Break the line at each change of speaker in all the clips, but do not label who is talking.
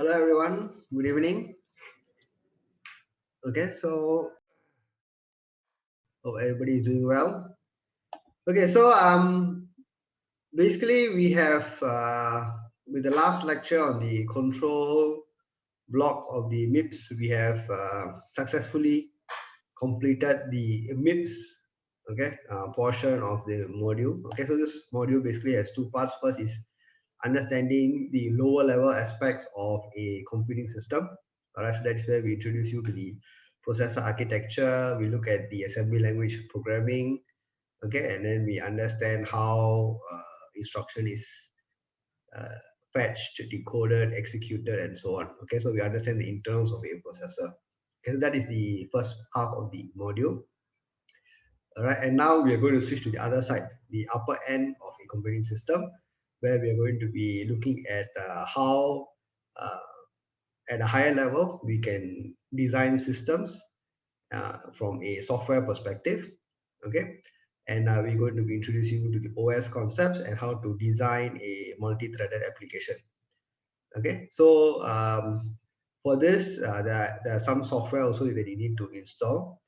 Hello everyone, good evening. Okay, so hope everybody is doing well. Okay, so basically we have with the last lecture on the control block of the MIPS, we have successfully completed the MIPS portion of the module. Okay, so this module basically has two parts. First is understanding the lower level aspects of a computing system. All right, so that is where we introduce you to the processor architecture. We look at the assembly language programming, okay, and then we understand how instruction is uh, fetched, decoded, executed, and so on. Okay, so we understand the internals of a processor. Okay, so that is the first half of the module. All right, and now we are going to switch to the other side, the upper end of a computing system, where we are going to be looking at how, uh, at a higher level, we can design systems from a software perspective. Okay, and we're going to be introducing you to the OS concepts and how to design a multi-threaded application. Okay, so for this, there are some software also that you need to install.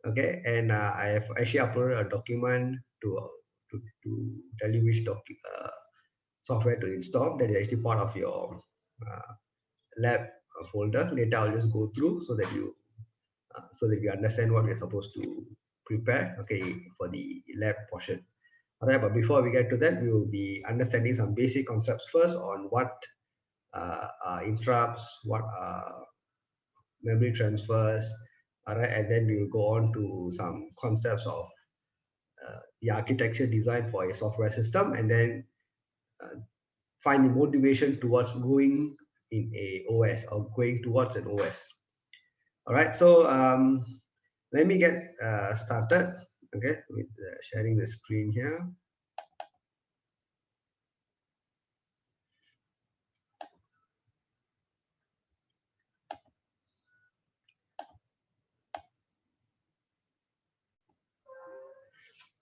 Okay, and I have actually uploaded a document to tell you which software to install. That is actually part of your lab folder. Later I'll just go through so that you understand what we're supposed to prepare, okay, for the lab portion. All right, but before we get to that, we will be understanding some basic concepts first on what are interrupts, what are memory transfers. All right, and then we will go on to some concepts of the architecture design for a software system, and then uh, find the motivation towards going in a OS or going towards an OS. All right, so let me get started, okay, with sharing the screen here.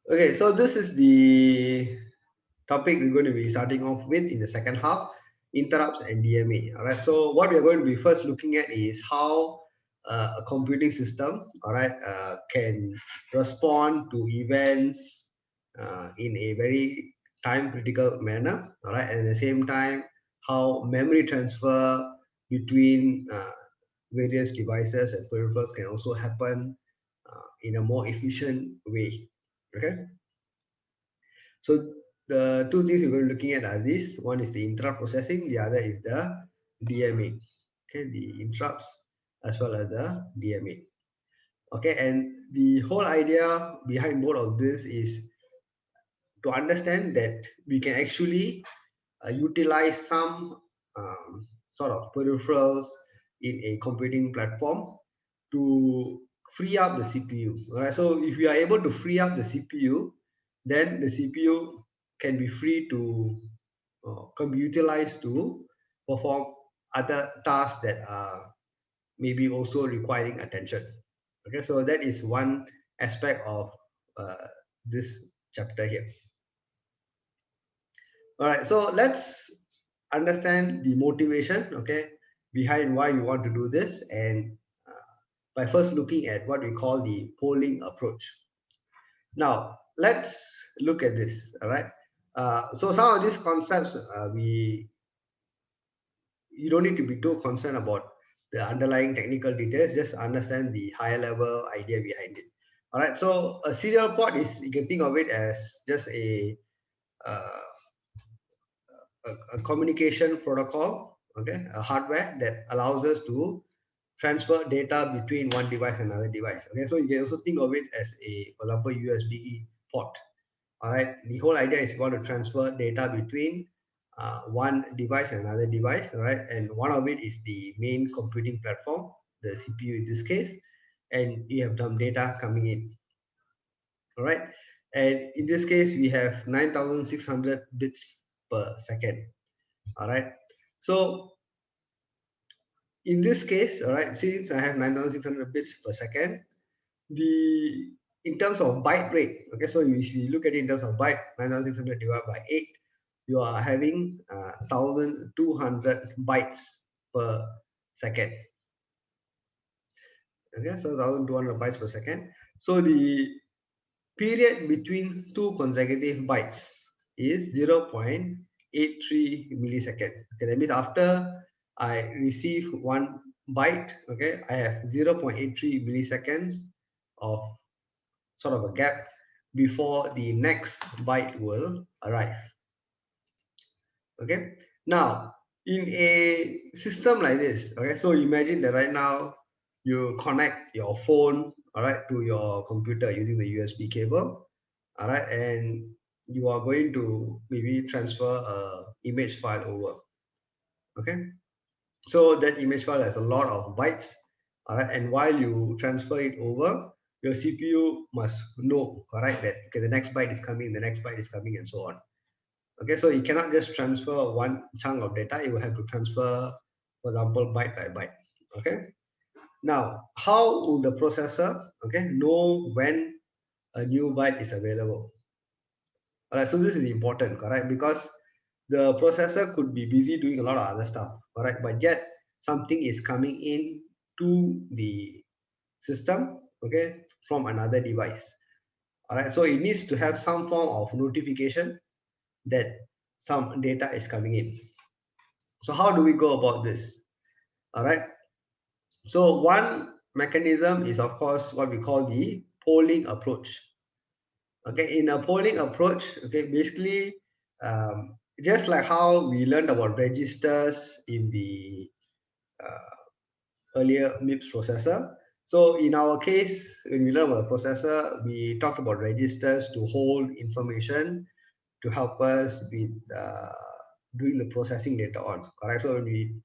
Okay, so this is the topic we're going to be starting off with in the second half, interrupts and DMA. All right, so what we're going to be first looking at is how a computing system, all right, can respond to events in a very time critical manner, all right, and at the same time, how memory transfer between various devices and peripherals can also happen in a more efficient way. Okay, so the two things we're looking at are this. One is the interrupt processing, the other is the DMA. Okay, the interrupts as well as the DMA. Okay, and the whole idea behind both of this is to understand that we can actually utilize some sort of peripherals in a computing platform to free up the CPU. All right, so if we are able to free up the CPU, then the CPU can be free to can be utilized to perform other tasks that are maybe also requiring attention. Okay, so that is one aspect of this chapter here. All right, so let's understand the motivation, okay, behind why we want to do this, and by first looking at what we call the polling approach. Now, let's look at this. All right. So some of these concepts, you don't need to be too concerned about the underlying technical details. Just understand the higher level idea behind it. All right. So a serial port is, you can think of it as just uh, a communication protocol, okay, a hardware that allows us to transfer data between one device and another device. Okay, so you can also think of it as a, for example, USB port. All right, the whole idea is you want to transfer data between one device and another device. All right, and one of it is the main computing platform, the CPU in this case, and you have some data coming in. All right, and in this case we have 9,600 bits per second. All right, so in this case, all right, since I have 9,600 bits per second, the in terms of byte rate, okay, so if you look at it in terms of byte, 9,600 divided by 8, you are having 1,200 bytes per second. Okay, so 1200 bytes per second. So the period between two consecutive bytes is 0.83 millisecond. Okay, that means after I receive one byte, okay, I have 0.83 milliseconds of sort of a gap before the next byte will arrive. Okay, now in a system like this, okay, so imagine that right now you connect your phone, all right, to your computer using the USB cable, all right, and you are going to maybe transfer a image file over. Okay, so that image file has a lot of bytes, all right, and while you transfer it over, your CPU must know, correct, that okay, the next byte is coming, the next byte is coming, and so on. Okay, so you cannot just transfer one chunk of data, you will have to transfer, for example, byte by byte. Okay, now how will the processor, okay, know when a new byte is available? All right, so this is important, correct, because the processor could be busy doing a lot of other stuff, correct, but yet something is coming in to the system, okay, from another device. All right, so it needs to have some form of notification that some data is coming in. So how do we go about this? All right, so one mechanism is of course what we call the polling approach. Okay, in a polling approach, okay, basically just like how we learned about registers in the earlier MIPS processor. So in our case, when we learn about processor, we talked about registers to hold information to help us with doing the processing later on, correct? So when we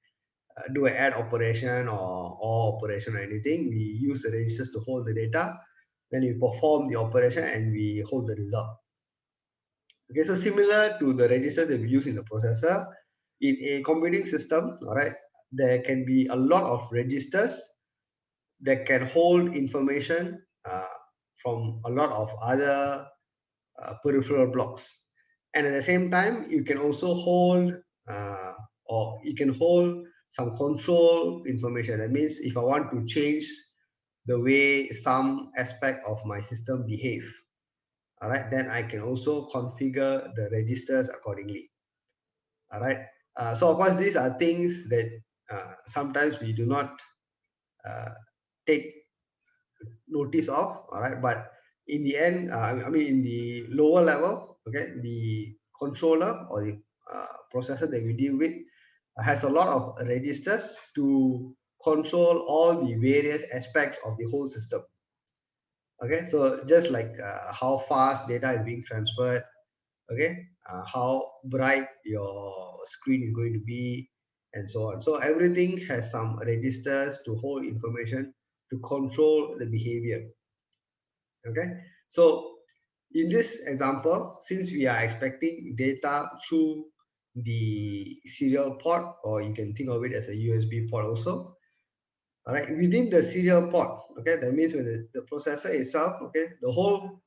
do an add operation or operation or anything, we use the registers to hold the data, then we perform the operation and we hold the result. Okay, so similar to the register that we use in the processor, in a computing system, all right, there can be a lot of registers that can hold information from a lot of other peripheral blocks. And at the same time, you can also hold or you can hold some control information. That means if I want to change the way some aspect of my system behave, all right, then I can also configure the registers accordingly. All right. So of course, these are things that sometimes we do not uh, take notice of, all right, but in the end, I mean in the lower level, okay, the controller or the processor that we deal with has a lot of registers to control all the various aspects of the whole system. Okay, so just like how fast data is being transferred, okay, how bright your screen is going to be, and so on. So everything has some registers to hold information to control the behavior. Okay, so in this example, since we are expecting data through the serial port, or you can think of it as a USB port also, all right, within the serial port, okay, that means when the processor itself, okay, the whole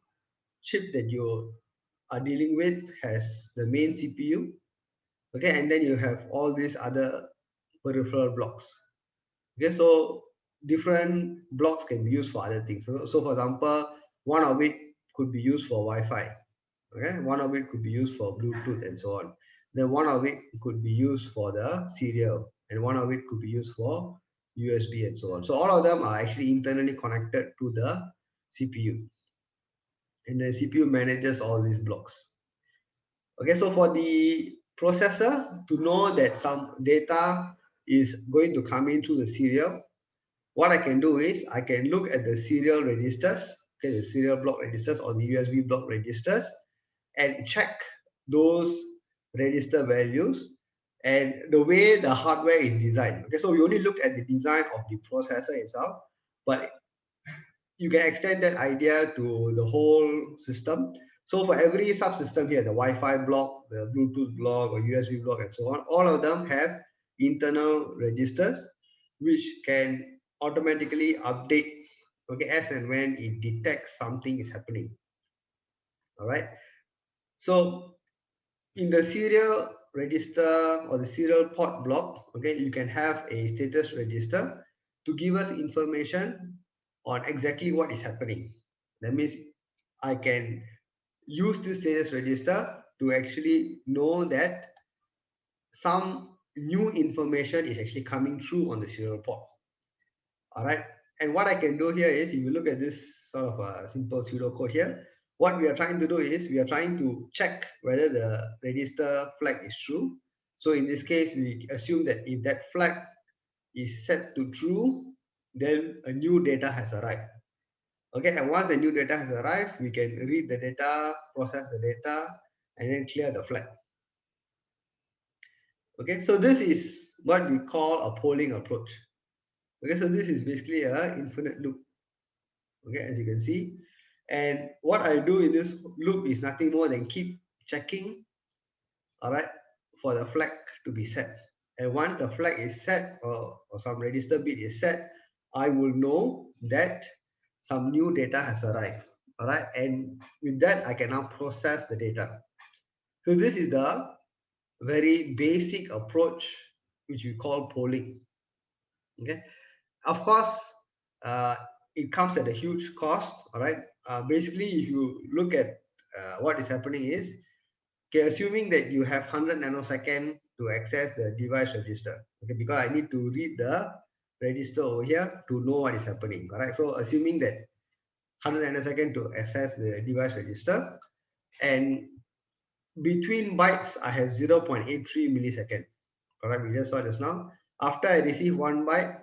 chip that you are dealing with has the main CPU, okay, and then you have all these other peripheral blocks. Okay, so different blocks can be used for other things. So for example, one of it could be used for Wi-Fi. Okay, one of it could be used for Bluetooth and so on. Then one of it could be used for the serial, and one of it could be used for USB and so on. So all of them are actually internally connected to the CPU, and the CPU manages all these blocks. Okay, so for the processor to know that some data is going to come in through the serial, what I can do is I can look at the serial registers, okay, the serial block registers or the USB block registers, and check those register values and the way the hardware is designed. Okay, so we only look at the design of the processor itself, but you can extend that idea to the whole system. So for every subsystem here, the Wi-Fi block, the Bluetooth block or USB block and so on, all of them have internal registers which can automatically update, okay, as and when it detects something is happening. All right. So in the serial register or the serial port block, okay, you can have a status register to give us information on exactly what is happening. That means I can use this status register to actually know that some new information is actually coming through on the serial port. All right. And what I can do here is, if you look at this sort of a simple pseudocode here, what we are trying to do is we are trying to check whether the register flag is true. So in this case, we assume that if that flag is set to true, then a new data has arrived. Okay, and once the new data has arrived, we can read the data, process the data, and then clear the flag. Okay, so this is what we call a polling approach. Okay, so this is basically a infinite loop. Okay, as you can see, and what I do in this loop is nothing more than keep checking, all right, for the flag to be set. And once the flag is set, or some register bit is set, I will know that some new data has arrived. All right, and with that I can now process the data. So this is the very basic approach which we call polling. Okay, of course, uh, it comes at a huge cost. All right, basically if you look at what is happening is, okay, assuming that you have 100 nanosecond to access the device register, okay, because I need to read the register over here to know what is happening. Correct. So assuming that 100 nanosecond to access the device register, and between bytes I have 0.83 millisecond. Correct. We just saw this now. After I receive one byte,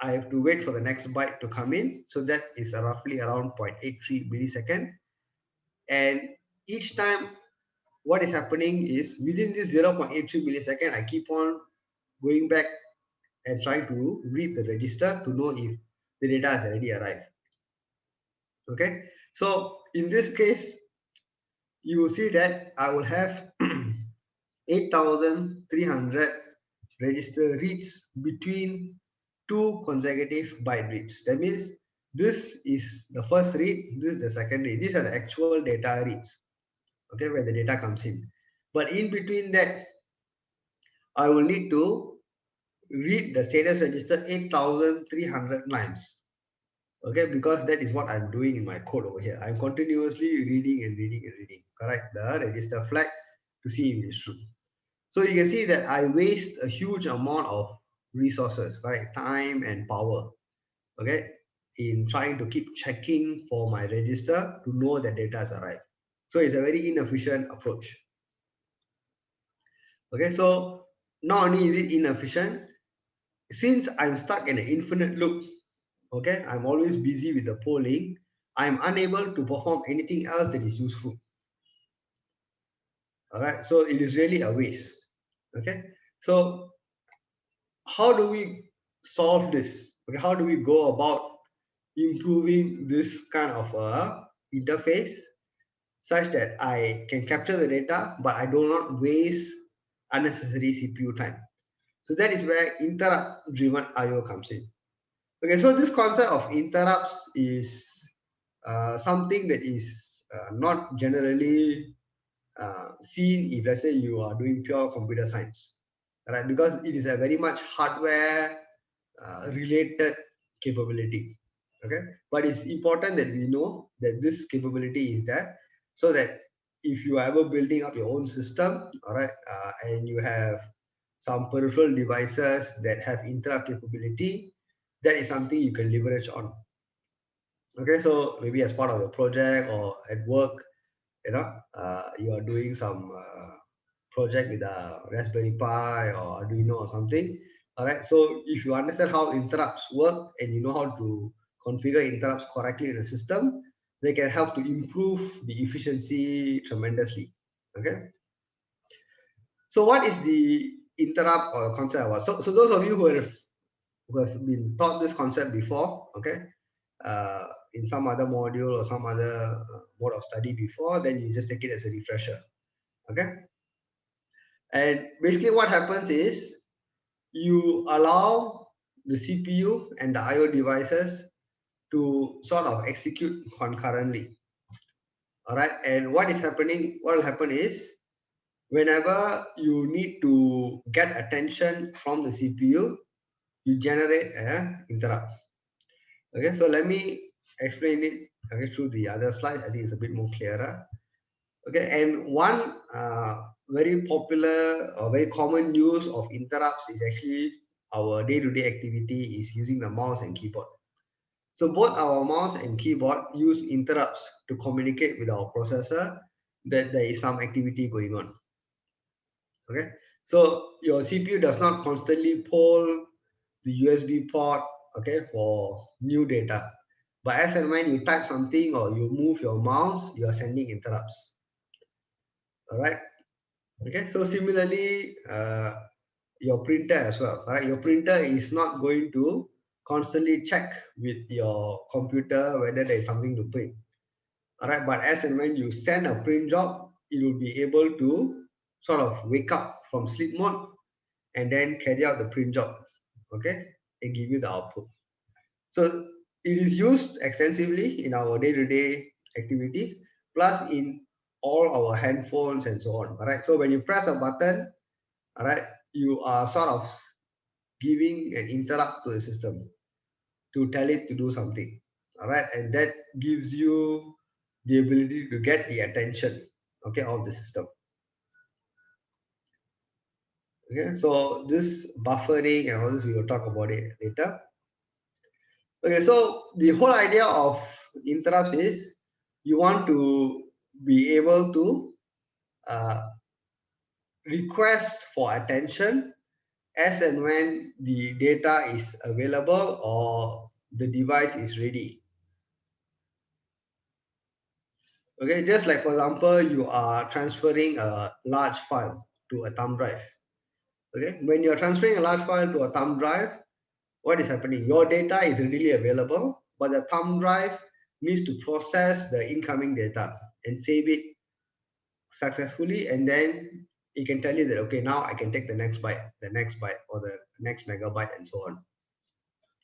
I have to wait for the next byte to come in. So that is roughly around 0.83 millisecond. And each time what is happening is, within this 0.83 millisecond, I keep on going back and trying to read the register to know if the data has already arrived. Okay, so in this case, you will see that I will have 8,300 register reads between two consecutive byte reads. That means this is the first read, this is the second read. These are the actual data reads, okay, where the data comes in. But in between that, I will need to read the status register 8,300 times. Okay, because that is what I'm doing in my code over here. I'm continuously reading and reading and reading, correct, the register flag to see if it's true. So you can see that I waste a huge amount of resources, right, time and power, okay, in trying to keep checking for my register to know that data has arrived. So it's a very inefficient approach. Okay, so not only is it inefficient, since I'm stuck in an infinite loop, okay, I'm always busy with the polling, I'm unable to perform anything else that is useful. All right, so it is really a waste. Okay, so how do we solve this? Okay, how do we go about improving this kind of interface such that I can capture the data, but I do not waste unnecessary CPU time? So that is where interrupt driven IO comes in. Okay, so this concept of interrupts is something that is not generally seen if, let's say, you are doing pure computer science, right? Because it is a very much hardware related capability. Okay, but it's important that we know that this capability is there, so that if you are ever building up your own system, all right, and you have some peripheral devices that have interrupt capability, that is something you can leverage on. Okay, so maybe as part of your project or at work, you are doing some project with a Raspberry Pi or Arduino or something. All right, so if you understand how interrupts work and you know how to configure interrupts correctly in the system, they can help to improve the efficiency tremendously. Okay, so what is the interrupt or concept? So those of you who have been taught this concept before, okay, in some other module or some other mode of study before, then you just take it as a refresher. Okay, and basically what happens is, you allow the CPU and the IO devices to sort of execute concurrently. All right, and what will happen is, whenever you need to get attention from the CPU, you generate an interrupt. Okay, so let me explain it through the other slides. I think it's a bit more clearer. Okay, and one very popular or very common use of interrupts is actually our day-to-day activity is using the mouse and keyboard. So both our mouse and keyboard use interrupts to communicate with our processor that there is some activity going on. Okay, so your CPU does not constantly pull the USB port, okay, for new data. But as and when you type something or you move your mouse, you are sending interrupts. All right. Okay. So similarly, your printer as well. All right. Your printer is not going to constantly check with your computer whether there is something to print. All right. But as and when you send a print job, it will be able to sort of wake up from sleep mode and then carry out the print job. Okay, and give you the output. So it is used extensively in our day-to-day activities, plus in all our handphones and so on. All right. So when you press a button, all right, you are sort of giving an interrupt to the system to tell it to do something. All right, and that gives you the ability to get the attention, okay, of the system. Okay, so this buffering and all this we will talk about it later. Okay, so the whole idea of interrupts is you want to be able to uh, request for attention as and when the data is available or the device is ready. Okay, just like for example, you are transferring a large file to a thumb drive. Okay, when you're transferring a large file to a thumb drive, what is happening? Your data is readily available, but the thumb drive needs to process the incoming data and save it successfully, and then it can tell you that okay, now I can take the next byte, or the next megabyte, and so on.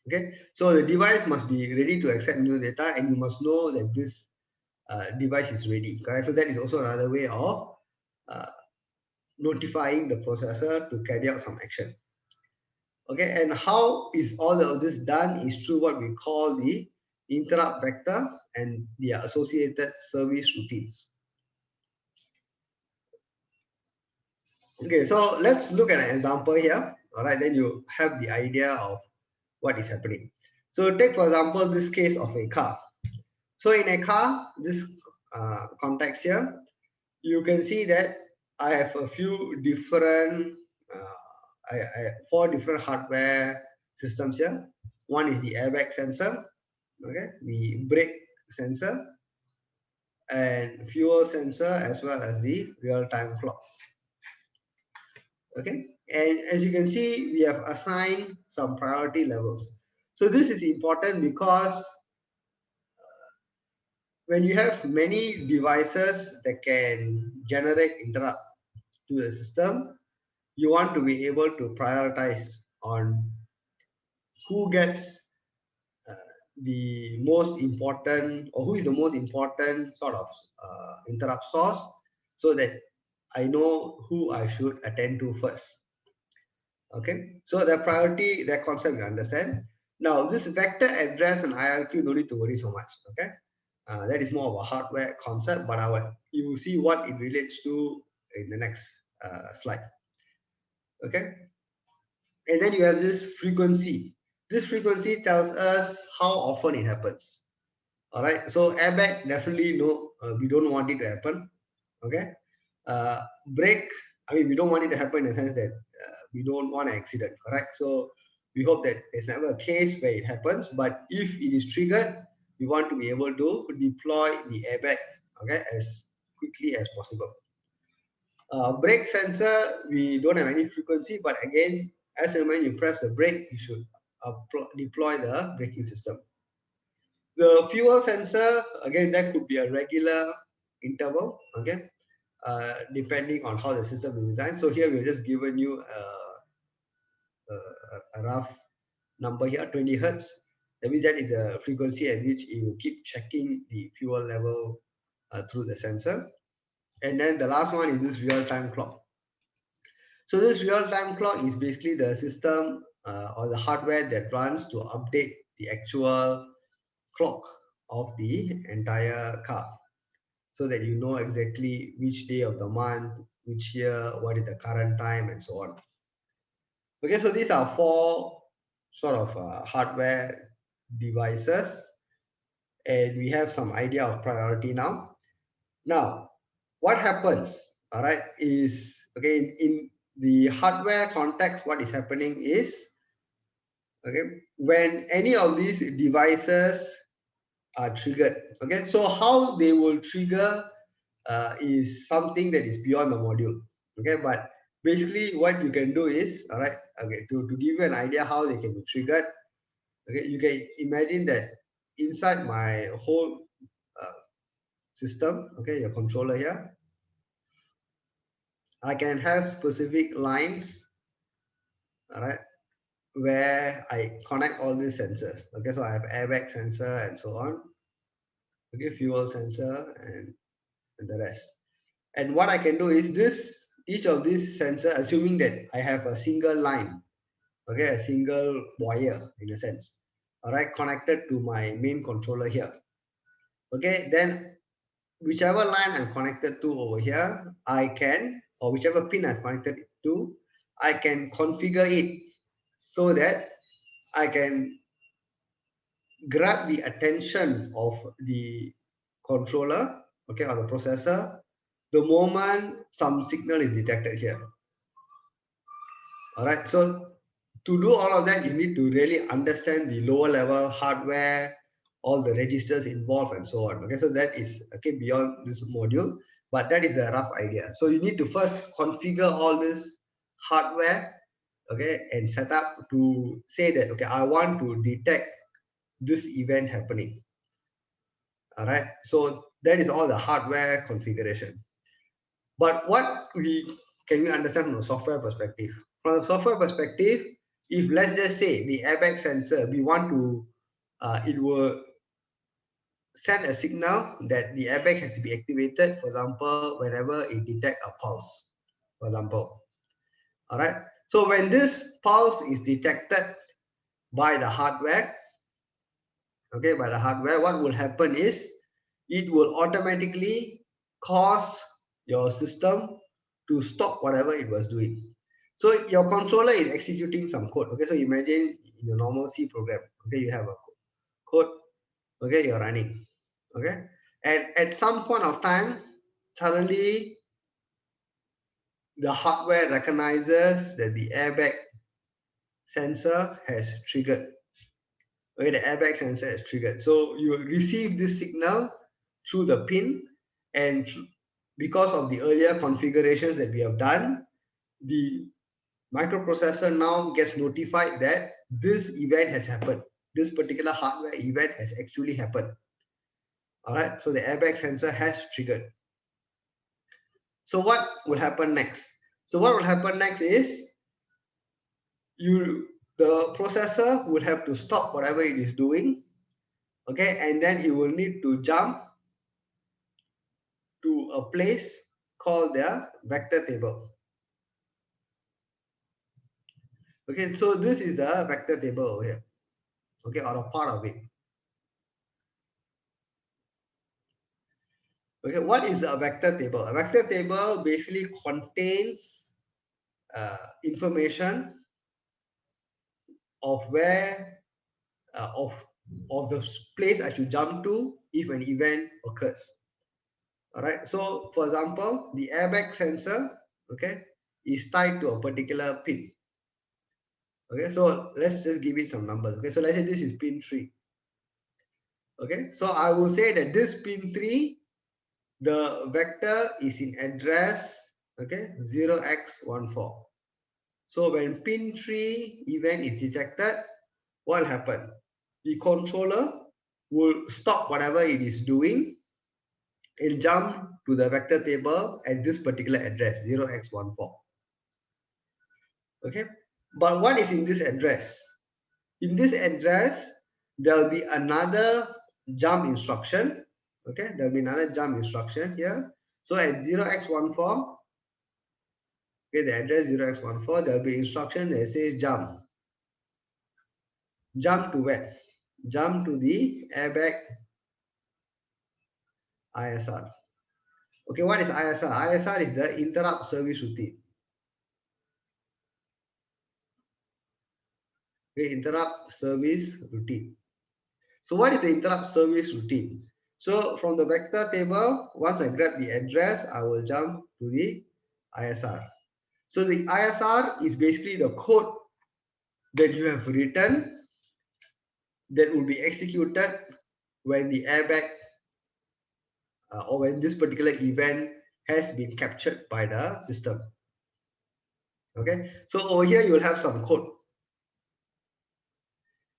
Okay, so the device must be ready to accept new data, and you must know that this device is ready. Correct. So that is also another way of uh, notifying the processor to carry out some action. Okay, and how is all of this done is through what we call the interrupt vector and the associated service routines. Okay, so let's look at an example here. All right, then you have the idea of what is happening. So take for example this case of a car. So in a car, this context here, you can see that I have a few different, four different hardware systems here. One is the airbag sensor, okay, the brake sensor, and fuel sensor, as well as the real-time clock. Okay, and as you can see, we have assigned some priority levels. So this is important because when you have many devices that can generate interrupt to the system, you want to be able to prioritize on who gets uh, the most important, or who is the most important sort of interrupt source, so that I know who I should attend to first. Okay, so the priority, that concept you understand. Now this vector address and IRQ, no need to worry so much. Okay, that is more of a hardware concept, but you will see what it relates to in the next slide. Okay, and then you have this frequency. This frequency tells us how often it happens. All right, so airbag, definitely no, we don't want it to happen. Okay, brake, I mean, we don't want it to happen in the sense that we don't want an accident, correct? So we hope that there's never a case where it happens, but if it is triggered, we want to be able to deploy the airbag, okay, as quickly as possible. Brake sensor, we don't have any frequency, but again, as and when you press the brake, you should deploy the braking system. The fuel sensor, again, that could be a regular interval, okay, depending on how the system is designed. So here we're just given you a rough number here, 20 hertz. That means that is the frequency at which it will keep checking the fuel level through the sensor. And then the last one is this real-time clock. So this real-time clock is basically the system or the hardware that runs to update the actual clock of the entire car, so that you know exactly which day of the month, which year, what is the current time, and so on. Okay, so these are four sort of hardware devices, and we have some idea of priority now. Now, what happens, all right, is, okay, in the hardware context, what is happening is, okay, when any of these devices are triggered, okay, so how they will trigger is something that is beyond the module, okay, but basically what you can do is, all right, okay, to give you an idea how they can be triggered, okay, you can imagine that inside my whole uh, system, okay, your controller here, I can have specific lines, all right, where I connect all these sensors. Okay, so I have airbag sensor and so on. Okay, fuel sensor and the rest. And what I can do is this, each of these sensor, assuming that I have a single line, okay, a single wire in a sense, all right, connected to my main controller here. Okay, then whichever line I'm connected to over here, I can, or whichever pin I'm connected to, I can configure it so that I can grab the attention of the controller, okay, or the processor, the moment some signal is detected here. All right, so to do all of that, you need to really understand the lower level hardware, all the registers involved, and so on. Okay, so that is, okay, beyond this module, but that is the rough idea. So you need to first configure all this hardware, okay, and set up to say that, okay, I want to detect this event happening. All right, so that is all the hardware configuration. But what we understand from a software perspective? From a software perspective, if let's just say the airbag sensor, we want to, it will send a signal that the airbag has to be activated, for example, whenever it detects a pulse, for example. All right. So when this pulse is detected by the hardware, okay, by the hardware, what will happen is it will automatically cause your system to stop whatever it was doing. So your controller is executing some code. Okay, so imagine in your normal C program, okay, you have a code, okay, you're running, okay, and at some point of time, suddenly the hardware recognizes that the airbag sensor has triggered. Okay, the airbag sensor is triggered. So you receive this signal through the pin, and because of the earlier configurations that we have done, the microprocessor now gets notified that this event has happened. This particular hardware event has actually happened. All right, so the airbag sensor has triggered. So what will happen next? So what will happen next is the processor will have to stop whatever it is doing, okay, and then it will need to jump to a place called their vector table. Okay, so this is the vector table over here, okay, or a part of it. Okay, what is a vector table? A vector table basically contains information of where of the place I should jump to if an event occurs. All right, so for example, the airbag sensor, okay, is tied to a particular pin. Okay, so let's just give it some numbers. Okay, so let's say this is pin 3. Okay, so I will say that this pin 3, the vector is in address, okay, 0x14. So when pin 3 event is detected, what will happen? The controller will stop whatever it is doing and jump to the vector table at this particular address, 0x14. Okay, but what is in this address? In this address, there will be another jump instruction. Okay, there will be another jump instruction here. So at 0x14, okay, the address 0x14, there will be instruction that says jump. Jump to where? Jump to the airbag ISR. Okay, what is ISR? ISR is the interrupt service routine. Okay, interrupt service routine. So what is the interrupt service routine? So from the vector table, once I grab the address, I will jump to the ISR. So the ISR is basically the code that you have written that will be executed when the airbag or when this particular event has been captured by the system. Okay, so over here you will have some code.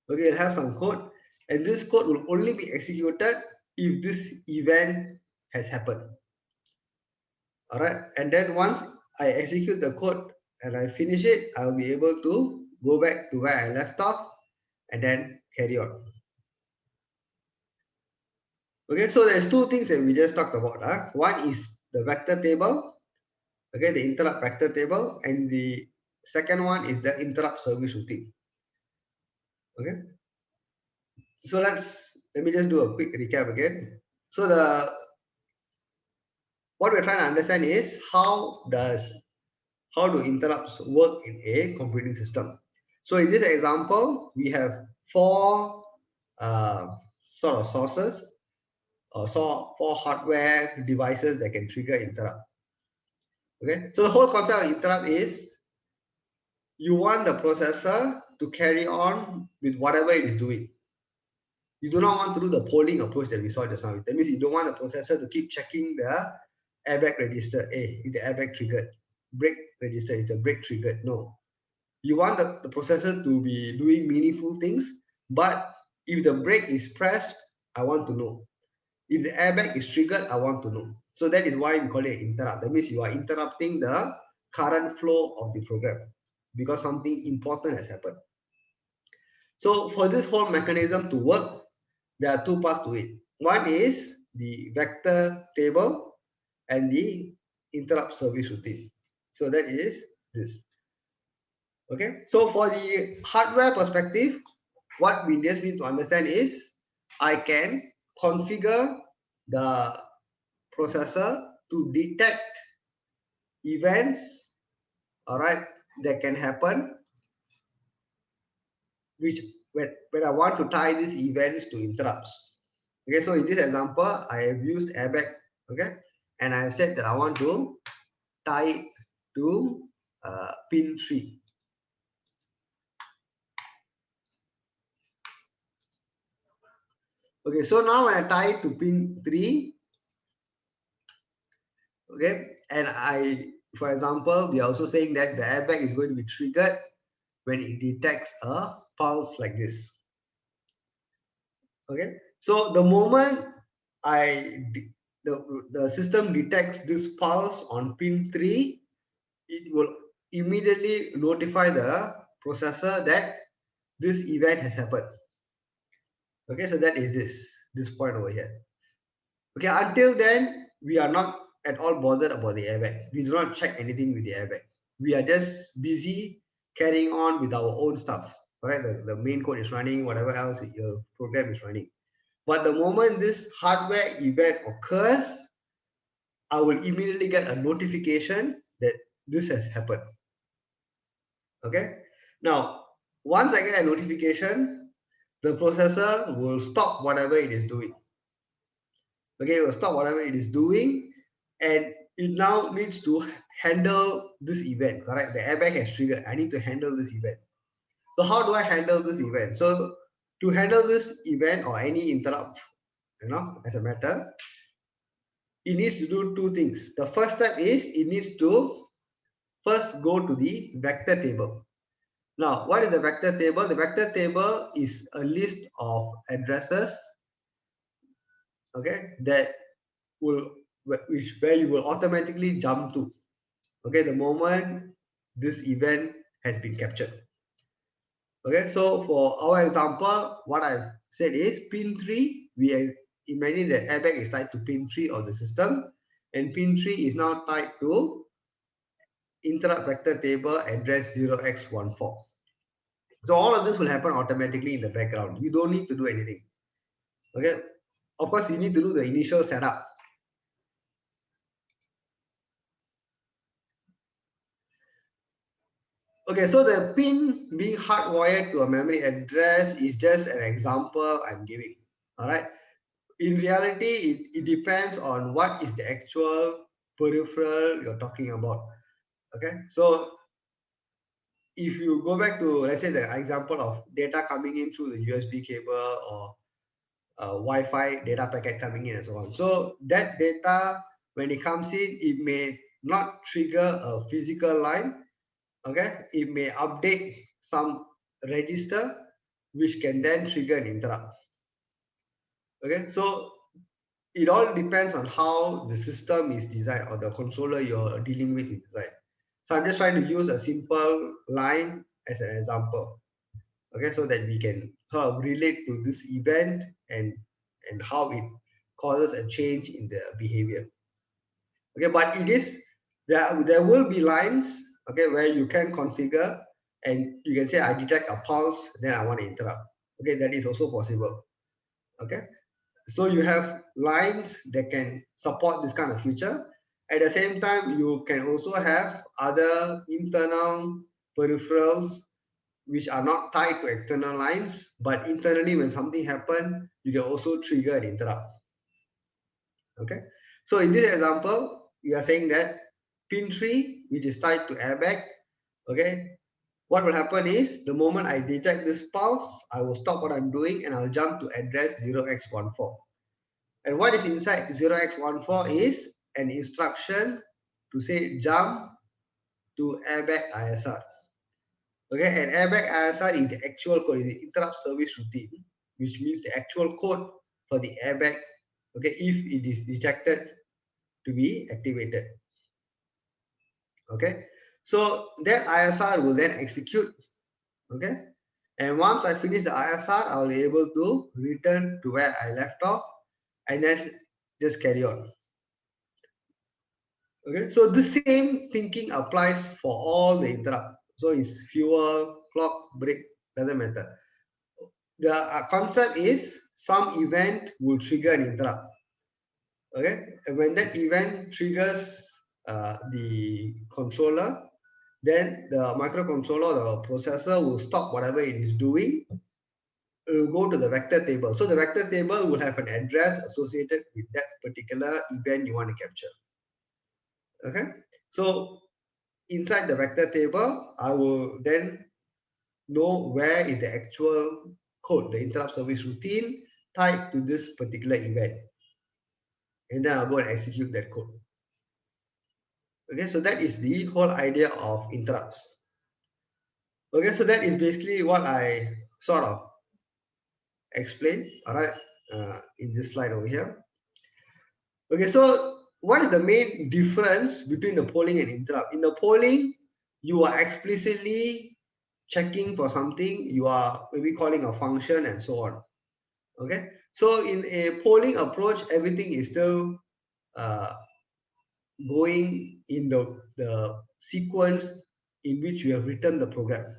Okay, you'll have some code, and this code will only be executed if this event has happened. All right, and then once I execute the code and I finish it, I'll be able to go back to where I left off and then carry on. Okay, so there's two things that we just talked about. One is the vector table, okay, the interrupt vector table, and the second one is the interrupt service routine. Okay, so let me just do a quick recap again. So what we're trying to understand is how do interrupts work in a computing system. So in this example, we have four sort of sources or four hardware devices that can trigger interrupt. Okay, so the whole concept of interrupt is you want the processor to carry on with whatever it is doing. You do not want to do the polling approach that we saw just now. That means you don't want the processor to keep checking the airbag register. Hey, is the airbag triggered? Brake register, is the brake triggered? No. You want the processor to be doing meaningful things, but if the brake is pressed, I want to know. If the airbag is triggered, I want to know. So that is why we call it interrupt. That means you are interrupting the current flow of the program because something important has happened. So for this whole mechanism to work, there are two parts to it. One is the vector table and the interrupt service routine. So that is this. Okay, so for the hardware perspective, what we just need to understand is I can configure the processor to detect events, all right, that can happen, which when I want to tie these events to interrupts. Okay, so in this example, I have used airbag, okay, and I have said that I want to tie it to pin 3. Okay, so now when I tie it to pin 3, okay, and for example, we are also saying that the airbag is going to be triggered when it detects a pulse like this. Okay, so the moment the system detects this pulse on pin 3, it will immediately notify the processor that this event has happened. Okay, so that is this point over here. Okay, until then, we are not at all bothered about the airbag. We do not check anything with the airbag. We are just busy carrying on with our own stuff. Right, the main code is running, whatever else your program is running. But the moment this hardware event occurs, I will immediately get a notification that this has happened. Okay, now once I get a notification, the processor will stop whatever it is doing. Okay, it will stop whatever it is doing, and it now needs to handle this event. Correct, the airbag has triggered. I need to handle this event. So how do I handle this event? So to handle this event or any interrupt, as a matter, it needs to do two things. The first step is it needs to first go to the vector table. Now, what is the vector table? The vector table is a list of addresses, okay, that will where you will automatically jump to, okay, the moment this event has been captured. Okay, so for our example, what I've said is pin 3. We imagine that airbag is tied to pin 3 of the system. and pin 3 is now tied to interrupt vector table address 0x14. So all of this will happen automatically in the background. You don't need to do anything. Okay. Of course, you need to do the initial setup. Okay, so the pin being hardwired to a memory address is just an example I'm giving. All right. In reality, it depends on what is the actual peripheral you're talking about. Okay, so if you go back to, let's say, the example of data coming in through the USB cable or Wi-Fi data packet coming in and so on. So that data, when it comes in, it may not trigger a physical line. Okay, it may update some register, which can then trigger an interrupt. Okay, so it all depends on how the system is designed or the controller you're dealing with is designed. So I'm just trying to use a simple line as an example. Okay, so that we can sort of relate to this event and how it causes a change in the behavior. Okay, but it is there will be lines, okay, where you can configure and you can say I detect a pulse, then I want to interrupt. Okay, that is also possible. Okay, so you have lines that can support this kind of feature. At the same time, you can also have other internal peripherals which are not tied to external lines, but internally when something happens, you can also trigger an interrupt. Okay, so in this example, we are saying that pin 3, which is tied to airbag, okay, what will happen is the moment I detect this pulse, I will stop what I'm doing and I'll jump to address 0x14. And what is inside 0x14 is an instruction to say jump to airbag ISR. Okay, and airbag ISR is the actual code, is the interrupt service routine, which means the actual code for the airbag, okay, if it is detected to be activated. Okay, so that ISR will then execute. Okay, and once I finish the ISR, I'll be able to return to where I left off and then just carry on. Okay, so the same thinking applies for all the interrupt. So it's fuel, clock, break, doesn't matter. The concept is some event will trigger an interrupt. Okay, and when that event triggers the controller, then the microcontroller, the processor will stop whatever it is doing. It will go to the vector table. So the vector table will have an address associated with that particular event you want to capture. Okay, so inside the vector table, I will then know where is the actual code, the interrupt service routine tied to this particular event. And then I'll go and execute that code. Okay, so that is the whole idea of interrupts. Okay, so that is basically what I sort of explained, all right, in this slide over here. Okay, so what is the main difference between the polling and interrupt? In the polling, you are explicitly checking for something, you are maybe calling a function and so on. Okay, so in a polling approach, everything is still going in the sequence in which you have written the program.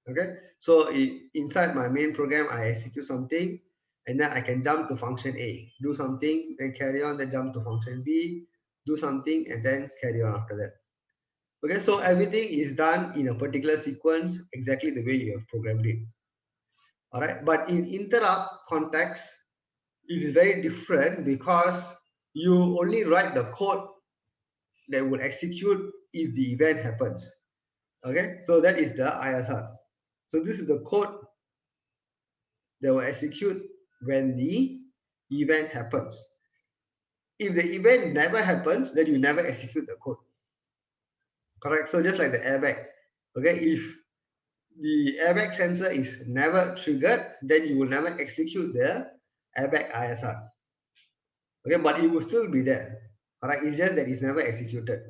Okay, so inside my main program, I execute something and then I can jump to function A, do something, then carry on, then jump to function B, do something, and then carry on after that. Okay, so everything is done in a particular sequence, exactly the way you have programmed it. All right, but in interrupt context, it is very different because you only write the code that will execute if the event happens. Okay, so that is the ISR. So this is the code that will execute when the event happens. If the event never happens, then you never execute the code. Correct? So just like the airbag. Okay, if the airbag sensor is never triggered, then you will never execute the airbag ISR. Okay, but it will still be there. Alright, it's just that it's never executed.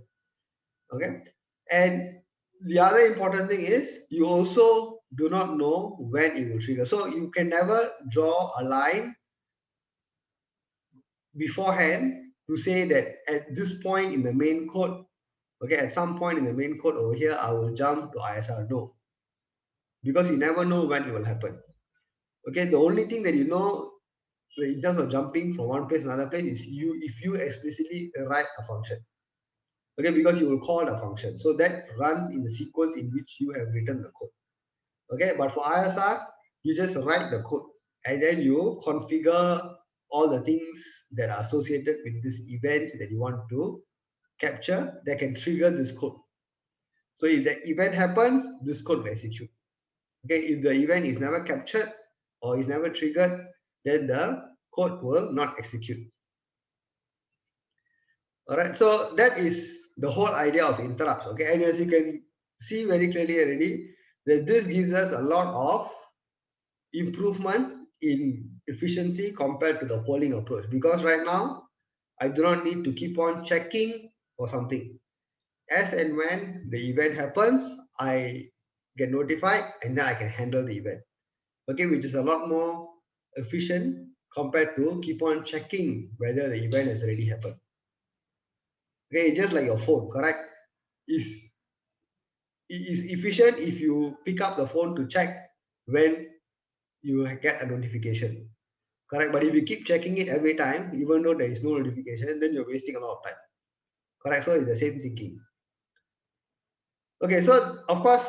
Okay, and the other important thing is you also do not know when it will trigger. So you can never draw a line beforehand to say that at this point in the main code, okay, at some point in the main code over here, I will jump to ISR. No, because you never know when it will happen. Okay, the only thing that you know in terms of jumping from one place to another place is if you explicitly write a function. Okay, because you will call the function. So that runs in the sequence in which you have written the code. Okay, but for ISR, you just write the code and then you configure all the things that are associated with this event that you want to capture that can trigger this code. So if the event happens, this code will execute. Okay, if the event is never captured or is never triggered, then the code will not execute. All right, so that is the whole idea of interrupts. Okay, and as you can see very clearly already, that this gives us a lot of improvement in efficiency compared to the polling approach, because right now I do not need to keep on checking for something. As and when the event happens, I get notified and then I can handle the event. Okay, which is a lot more efficient compared to keep on checking whether the event has already happened. Okay, it's just like your phone, correct? Is efficient if you pick up the phone to check when you get a notification, correct? But if you keep checking it every time, even though there is no notification, then you're wasting a lot of time, correct? So it's the same thinking. Okay, so of course,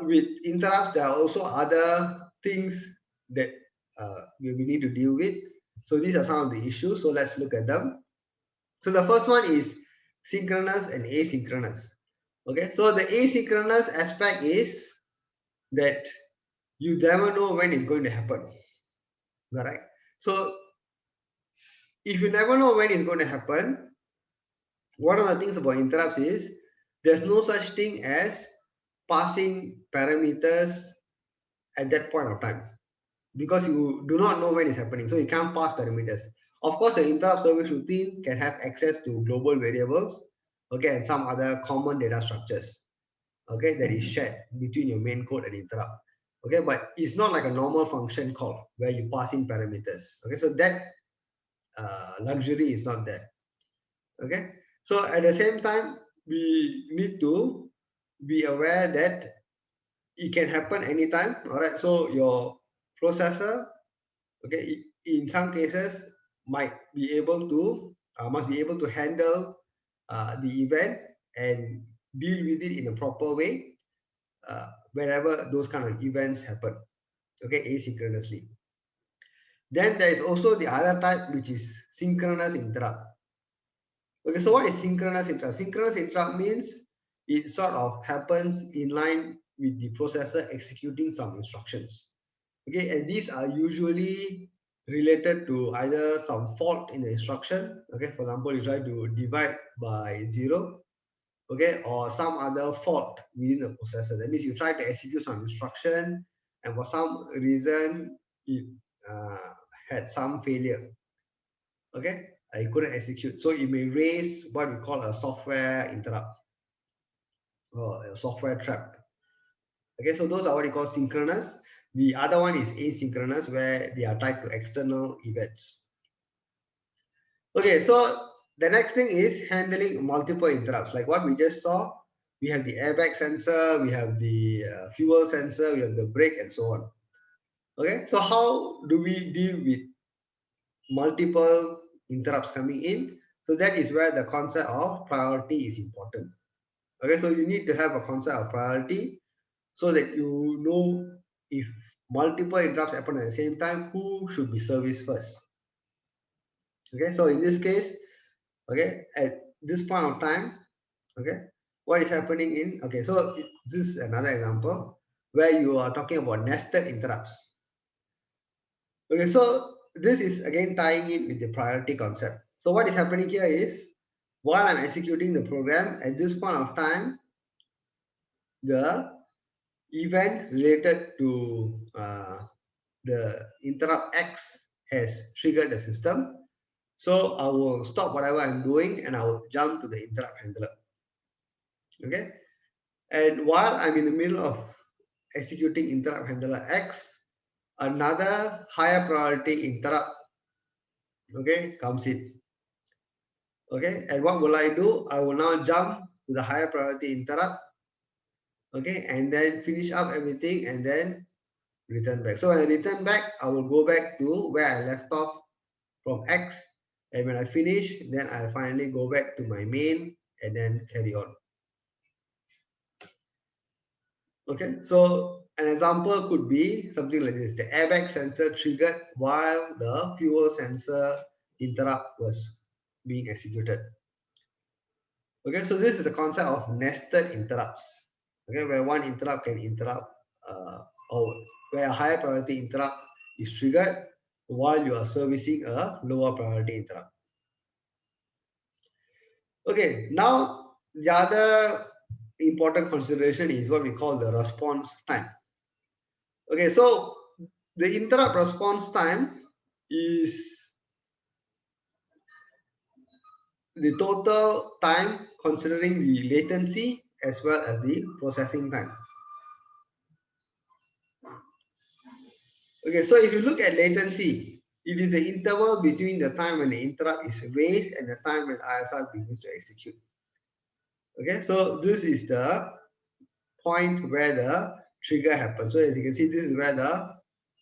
with interrupts, there are also other things that we need to deal with. So these are some of the issues. So let's look at them. So the first one is synchronous and asynchronous. Okay, so the asynchronous aspect is that you never know when it's going to happen. Correct. So if you never know when it's going to happen, one of the things about interrupts is there's no such thing as passing parameters at that point of time, because you do not know when it's happening. So you can't pass parameters. Of course, the interrupt service routine can have access to global variables, okay, and some other common data structures, okay, that is shared between your main code and interrupt. Okay, but it's not like a normal function call where you pass in parameters. Okay, so that luxury is not there. Okay, so at the same time, we need to be aware that it can happen anytime. All right, so your processor, okay, in some cases might be able to must be able to handle the event and deal with it in a proper way wherever those kind of events happen, okay, asynchronously. Then there is also the other type, which is synchronous interrupt. Okay, so what is synchronous interrupt? Synchronous interrupt means it sort of happens in line with the processor executing some instructions. Okay, and these are usually related to either some fault in the instruction. Okay, for example, you try to divide by 0, okay, or some other fault within the processor. That means you try to execute some instruction, and for some reason it had some failure. Okay, I couldn't execute, so it may raise what we call a software interrupt or a software trap. Okay, so those are what you call synchronous. The other one is asynchronous, where they are tied to external events. Okay, so the next thing is handling multiple interrupts. Like what we just saw, we have the airbag sensor, we have the fuel sensor, we have the brake, and so on. Okay, so how do we deal with multiple interrupts coming in? So that is where the concept of priority is important. Okay, so you need to have a concept of priority so that you know if multiple interrupts happen at the same time, who should be serviced first. Okay, so in this case, okay, at this point of time, okay, what is happening in, okay, so this is another example where you are talking about nested interrupts. Okay, so this is again tying in with the priority concept. So what is happening here is, while I'm executing the program, at this point of time, the event related to the interrupt X has triggered the system. So I will stop whatever I'm doing and I will jump to the interrupt handler. Okay. And while I'm in the middle of executing interrupt handler X, another higher priority interrupt, okay, comes in. Okay, and what will I do? I will now jump to the higher priority interrupt. Okay, and then finish up everything and then return back. So when I return back, I will go back to where I left off from X, and when I finish, then I finally go back to my main and then carry on. Okay, so an example could be something like this: the airbag sensor triggered while the fuel sensor interrupt was being executed. Okay, so this is the concept of nested interrupts. Okay, where one interrupt can interrupt, or where a higher priority interrupt is triggered while you are servicing a lower priority interrupt. Okay, now the other important consideration is what we call the response time. Okay, so the interrupt response time is the total time considering the latency as well as the processing time. Okay, so if you look at latency, it is the interval between the time when the interrupt is raised and the time when ISR begins to execute. Okay, so this is the point where the trigger happens. So as you can see, this is where the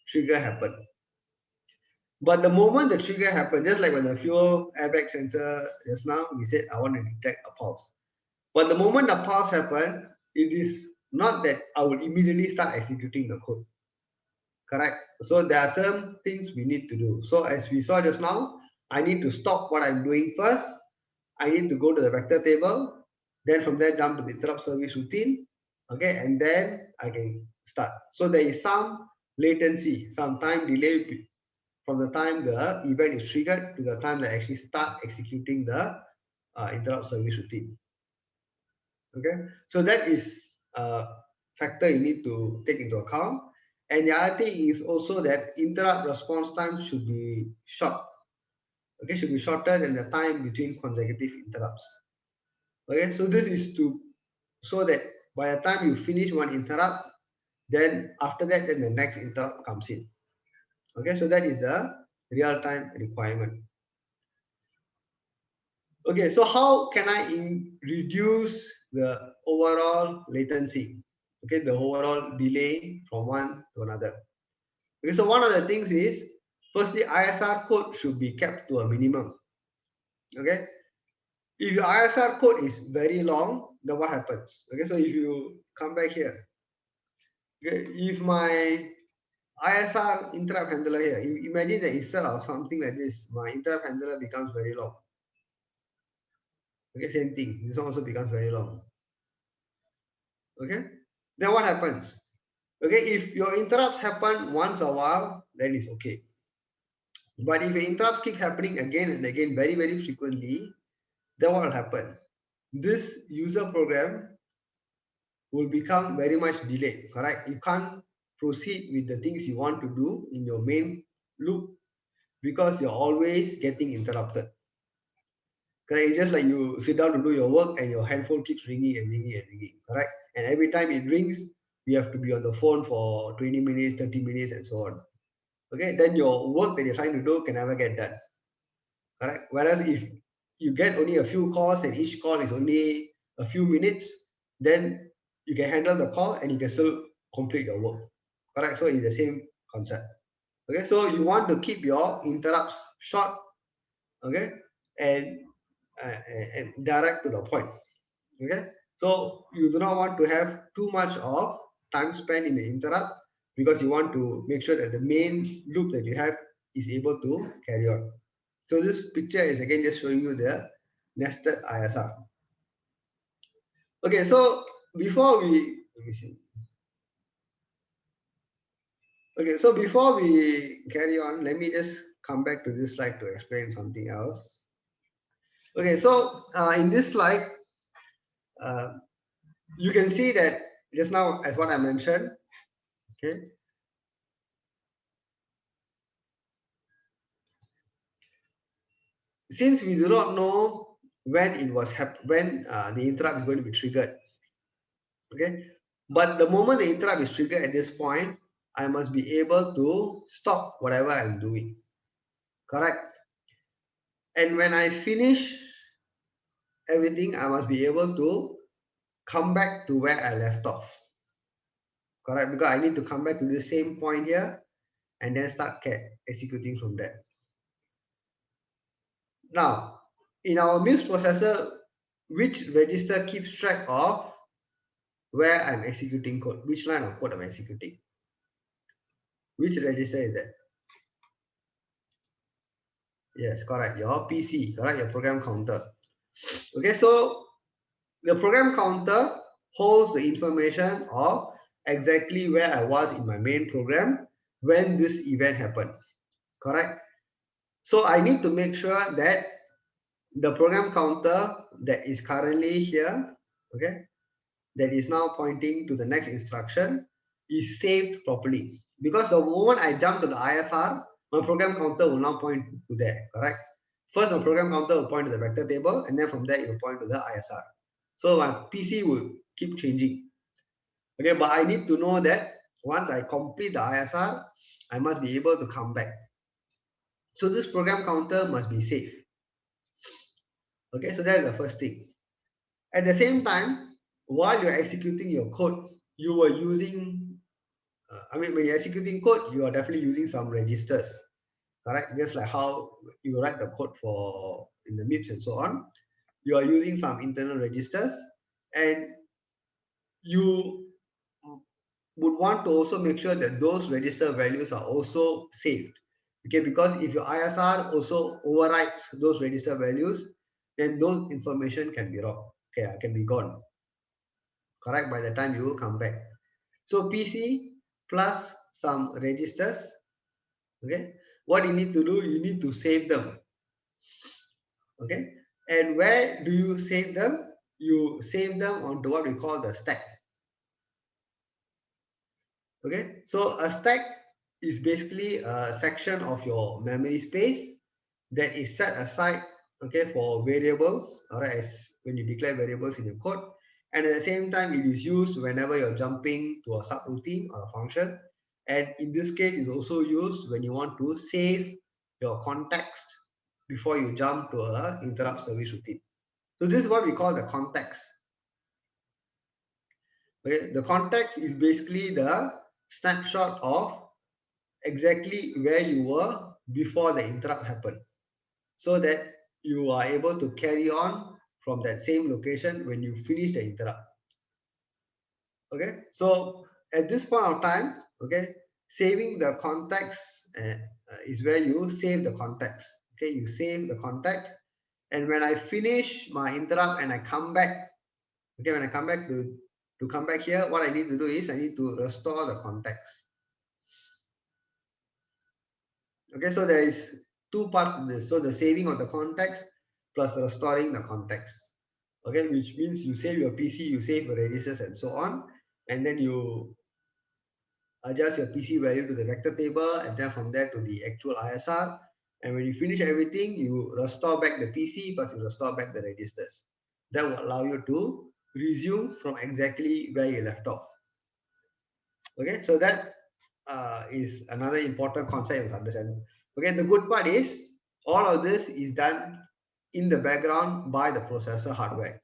trigger happened. But the moment the trigger happened, just like when the fuel airbag sensor just now, we said I want to detect a pulse. But the moment the pulse happened, it is not that I will immediately start executing the code. Correct? So there are some things we need to do. So as we saw just now, I need to stop what I'm doing first. I need to go to the vector table. Then from there, jump to the interrupt service routine. Okay, and then I can start. So there is some latency, some time delay from the time the event is triggered to the time that I actually start executing the interrupt service routine. Okay, so that is a factor you need to take into account. And the other thing is also that interrupt response time should be short. Okay, should be shorter than the time between consecutive interrupts. Okay, so this is to so that by the time you finish one interrupt, then after that, then the next interrupt comes in. Okay, so that is the real-time requirement. Okay, so how can I reduce the overall latency? Okay, the overall delay from one to another. Okay, so one of the things is, firstly, ISR code should be kept to a minimum. Okay, if your ISR code is very long, then what happens? Okay, so if you come back here, okay, if my ISR interrupt handler here, you imagine that instead of something like this, my interrupt handler becomes very long. Okay, same thing. This one also becomes very long. Okay, then what happens? Okay, if your interrupts happen once a while, then it's okay. But if your interrupts keep happening again and again, very, very frequently, then what will happen? This user program will become very much delayed, correct? You can't proceed with the things you want to do in your main loop because you're always getting interrupted. Correct? It's just like you sit down to do your work and your handphone keeps ringing and ringing and ringing, correct? And every time it rings, you have to be on the phone for 20 minutes, 30 minutes, and so on. Okay, then your work that you're trying to do can never get done. Correct? Whereas if you get only a few calls and each call is only a few minutes, then you can handle the call and you can still complete your work. Correct? So it's the same concept. Okay, so you want to keep your interrupts short, okay, and and direct to the point. Okay, so you do not want to have too much of time spent in the interrupt because you want to make sure that the main loop that you have is able to carry on. So this picture is again just showing you the nested ISR. Okay, so before we let me see. Okay, so before we carry on, let me just come back to this slide to explain something else. Okay, so in this slide, uh, you can see that just now, as what I mentioned, okay, since we do not know when it was when the interrupt is going to be triggered, okay, but the moment the interrupt is triggered at this point, I must be able to stop whatever I'm doing, correct? And when I finish everything, I must be able to come back to where I left off. Correct? Because I need to come back to the same point here and then start executing from there. Now, in our MIPS processor, which register keeps track of where I'm executing code, which line of code I'm executing? Which register is that? Yes, correct. Your PC, correct? Your program counter. Okay, so the program counter holds the information of exactly where I was in my main program when this event happened. Correct? So I need to make sure that the program counter that is currently here, okay, that is now pointing to the next instruction is saved properly. Because the moment I jump to the ISR, my program counter will now point to there, correct? First, my program counter will point to the vector table, and then from there it will point to the ISR. So my PC will keep changing. Okay, but I need to know that once I complete the ISR, I must be able to come back. So this program counter must be safe. Okay, so that's the first thing. At the same time, while you're executing your code, you are using, when you're executing code, you are definitely using some registers, correct? Just like how you write the code for in the MIPS and so on, you are using some internal registers, and you would want to also make sure that those register values are also saved. Okay, because if your ISR also overwrites those register values, then those information can be wrong. Okay, can be gone. Correct, by the time you come back. So PC plus some registers. Okay, what you need to do, you need to save them. Okay, and where do you save them? You save them onto what we call the stack. Okay, so a stack is basically a section of your memory space that is set aside, okay, for variables, all right, as when you declare variables in your code, and at the same time it is used whenever you're jumping to a subroutine or a function, and in this case it's also used when you want to save your context before you jump to a interrupt service routine. So this is what we call the context. Okay, the context is basically the snapshot of exactly where you were before the interrupt happened, so that you are able to carry on from that same location when you finish the interrupt. Okay, so at this point of time, okay, saving the context is where you save the context. Okay, you save the context, and when I finish my interrupt and I come back, okay, when I come back to come back here, what I need to do is I need to restore the context. Okay, so there is two parts to this. So the saving of the context plus restoring the context. Okay, which means you save your PC, you save your registers and so on, and then you adjust your PC value to the vector table, and then from there to the actual ISR. And when you finish everything, you restore back the PC plus you restore back the registers. That will allow you to resume from exactly where you left off. Okay, so that is another important concept to understand. Okay, the good part is all of this is done in the background by the processor hardware.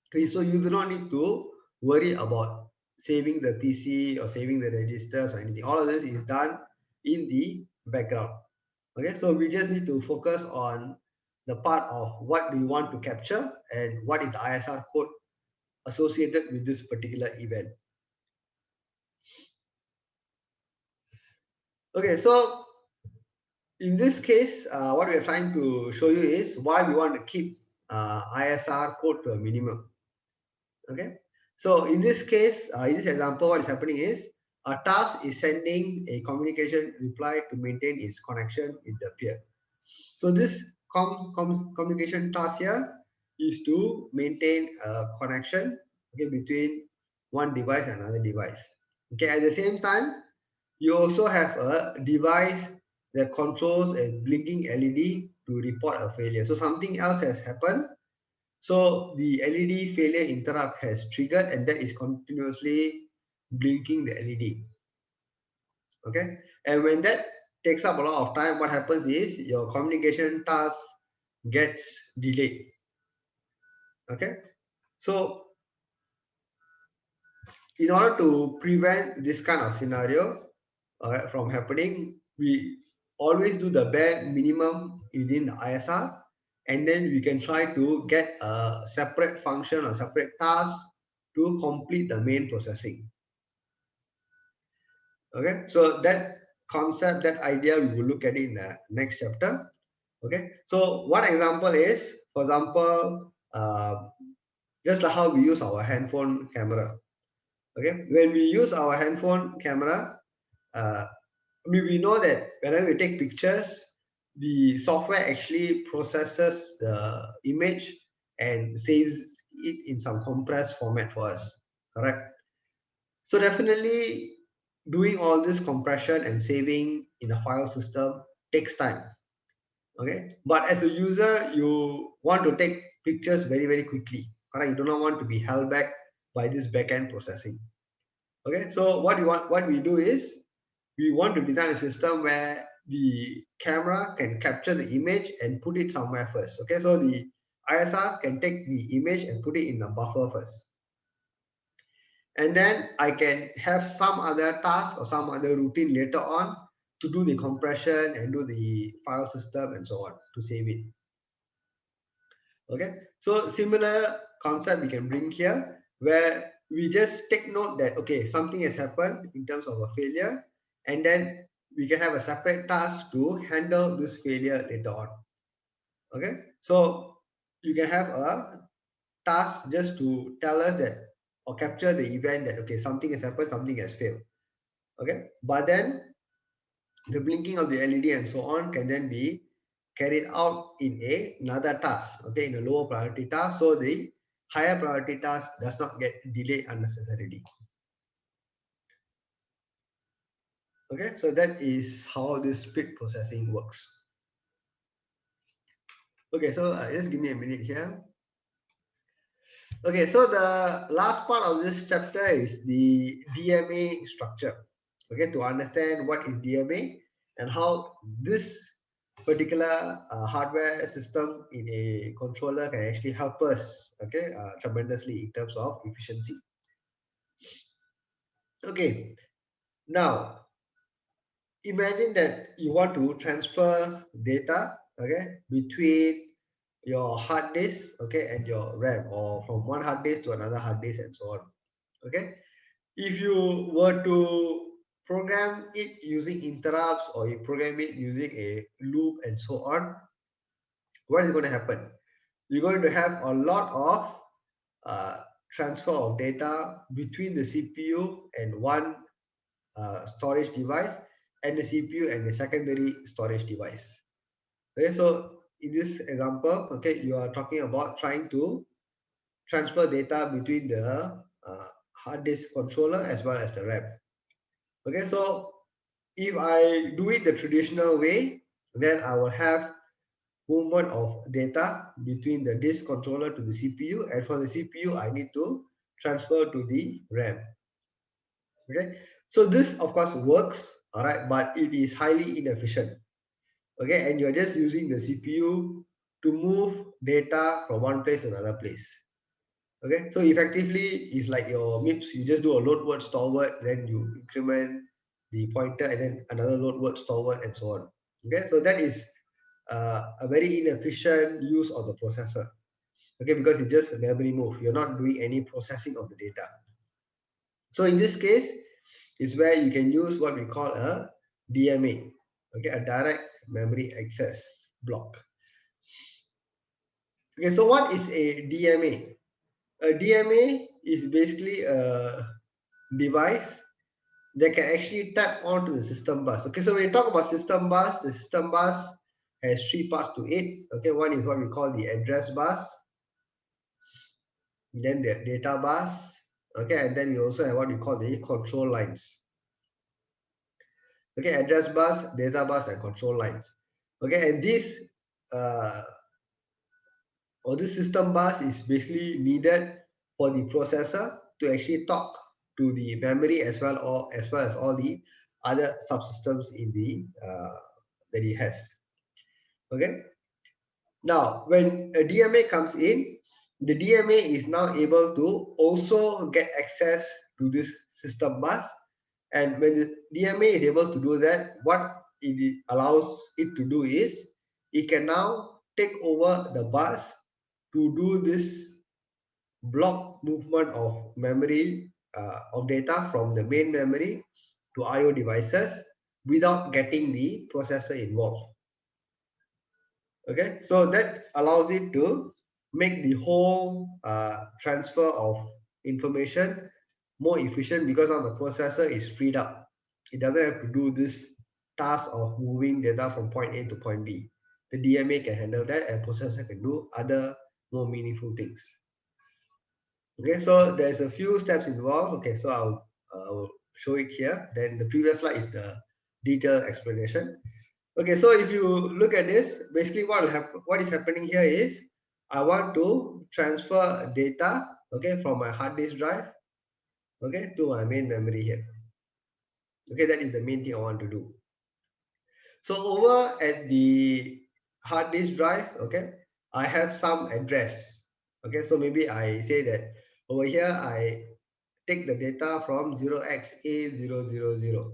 Okay, so you do not need to worry about saving the PC or saving the registers or anything. All of this is done in the background. Okay, so we just need to focus on the part of what we want to capture and what is the ISR code associated with this particular event. Okay, so in this case, what we are trying to show you is why we want to keep ISR code to a minimum. Okay, so in this case, in this example, what is happening is a task is sending a communication reply to maintain its connection with the peer. So this communication task here is to maintain a connection, okay, between one device and another device. Okay, at the same time, you also have a device that controls a blinking LED to report a failure. So something else has happened. So the LED failure interrupt has triggered, and that is continuously blinking the LED. Okay, and when that takes up a lot of time, what happens is your communication task gets delayed. Okay, so in order to prevent this kind of scenario from happening, we always do the bare minimum within the ISR, and then we can try to get a separate function or separate task to complete the main processing. Okay, so that concept, that idea, we will look at it in the next chapter. Okay, so one example is, for example, just like how we use our handphone camera. Okay, when we use our handphone camera, we know that whenever we take pictures, the software actually processes the image and saves it in some compressed format for us, correct? So definitely doing all this compression and saving in the file system takes time. Okay, but as a user, you want to take pictures very, very quickly, correct? You do not want to be held back by this backend processing. Okay, so what we do is, we want to design a system where the camera can capture the image and put it somewhere first. Okay, so the ISR can take the image and put it in the buffer first, and then I can have some other task or some other routine later on to do the compression and do the file system and so on to save it. Okay, so similar concept we can bring here, where we just take note that, okay, something has happened in terms of a failure, and then we can have a separate task to handle this failure later on. Okay, so you can have a task just to tell us that, or capture the event that, okay, something has happened, something has failed. Okay, but then the blinking of the LED and so on can then be carried out in another task, okay, in a lower priority task, so the higher priority task does not get delayed unnecessarily. Okay, so that is how this split processing works. Okay, so just give me a minute here. Okay, so the last part of this chapter is the DMA structure. Okay, to understand what is DMA and how this particular hardware system in a controller can actually help us, okay, tremendously in terms of efficiency. Okay, now imagine that you want to transfer data, okay, between your hard disk, okay, and your RAM, or from one hard disk to another hard disk and so on. Okay, if you were to program it using interrupts, or you program it using a loop and so on, what is going to happen? You're going to have a lot of uh, transfer of data between the CPU and one storage device, and the CPU and the secondary storage device. Okay, so in this example, okay, you are talking about trying to transfer data between the hard disk controller as well as the RAM. Okay, so if I do it the traditional way, then I will have movement of data between the disk controller to the CPU, and for the CPU, I need to transfer to the RAM. Okay, so this of course works, all right, but it is highly inefficient. Okay, and you're just using the CPU to move data from one place to another place. Okay, so effectively it's like your MIPS, you just do a load word store word, then you increment the pointer, and then another load word store word and so on. Okay, so that is a very inefficient use of the processor. Okay, because it's just a memory move, you're not doing any processing of the data. So in this case is where you can use what we call a DMA, okay, a direct memory access block. Okay, so what is a DMA? A DMA is basically a device that can actually tap onto the system bus. Okay, so when we talk about system bus, the system bus has three parts to it. Okay, one is what we call the address bus, then the data bus, okay, and then we also have what we call the control lines. Okay, address bus, data bus, and control lines. Okay, and this or this system bus is basically needed for the processor to actually talk to the memory as well, or as well as all the other subsystems in the that it has. Okay, now when a DMA comes in, the DMA is now able to also get access to this system bus. And when the DMA is able to do that, what it allows it to do is it can now take over the bus to do this block movement of memory of data from the main memory to IO devices without getting the processor involved. Okay, so that allows it to make the whole transfer of information more efficient because now the processor is freed up. It doesn't have to do this task of moving data from point A to point B. The DMA can handle that, and processor can do other more meaningful things. Okay, so there's a few steps involved. Okay, so I'll show it here. Then the previous slide is the detailed explanation. Okay, so if you look at this, basically what is happening here is I want to transfer data, okay, from my hard disk drive, okay, to my main memory here. Okay, that is the main thing I want to do. So over at the hard disk drive, okay, I have some address. Okay, so maybe I say that over here I take the data from 0xa000.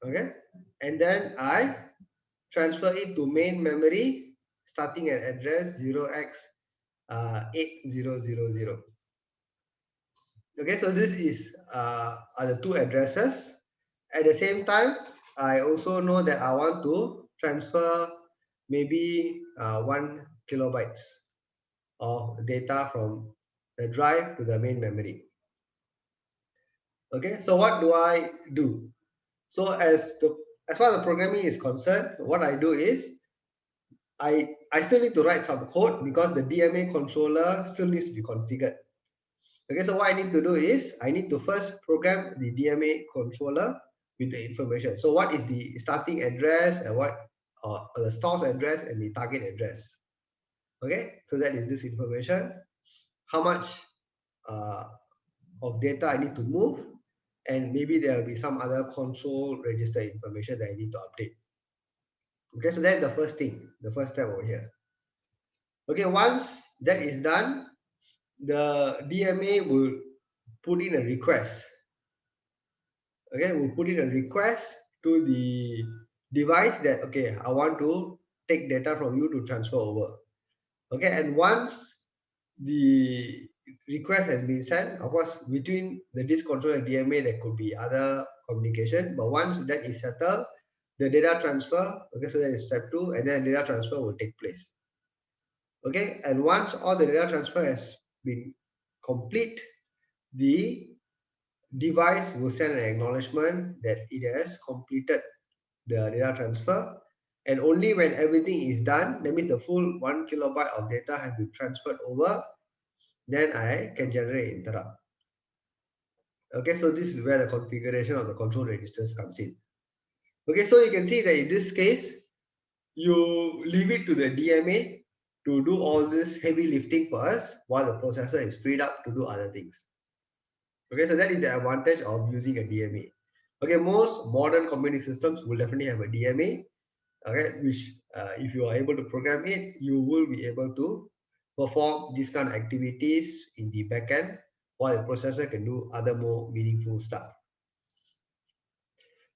Okay, and then I transfer it to main memory starting at address 0x8000. Okay, so this is are the two addresses. At the same time, I also know that I want to transfer maybe 1 kilobytes of data from the drive to the main memory. Okay, so what do I do? So as far as the programming is concerned, what I do is I still need to write some code because the DMA controller still needs to be configured. Okay, so what I need to do is I need to first program the DMA controller with the information. So what is the starting address and what the source address and the target address. Okay, so that is this information. How much uh, of data I need to move, and maybe there will be some other console register information that I need to update. Okay, so that's the first thing, the first step over here. Okay, once that is done, the DMA will put in a request. Okay, we'll put in a request to the device that, okay, I want to take data from you to transfer over. Okay, and once the request has been sent, of course, between the disk controller and DMA, there could be other communication, but once that is settled, the data transfer, okay, so that is step 2, and then data transfer will take place. Okay, and once all the data transfer has been complete, the device will send an acknowledgement that it has completed the data transfer, and only when everything is done, that means the full 1 kilobyte of data has been transferred over, then I can generate interrupt. Okay, so this is where the configuration of the control registers comes in. Okay, so you can see that in this case, you leave it to the DMA to do all this heavy lifting for us while the processor is freed up to do other things. Okay, so that is the advantage of using a DMA. Okay, most modern computing systems will definitely have a DMA. Okay, which if you are able to program it, you will be able to perform these kind of activities in the backend while the processor can do other more meaningful stuff.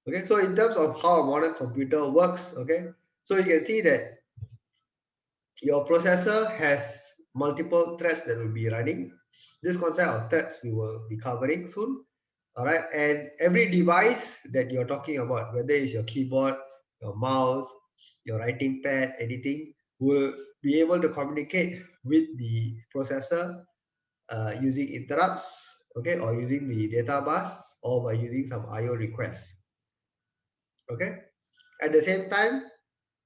Okay, so in terms of how a modern computer works, okay, so you can see that your processor has multiple threads that will be running. This concept of threads we will be covering soon. All right, and every device that you're talking about, whether it's your keyboard, your mouse, your writing pad, anything, will be able to communicate with the processor using interrupts, okay, or using the data bus, or by using some IO requests. Okay, at the same time,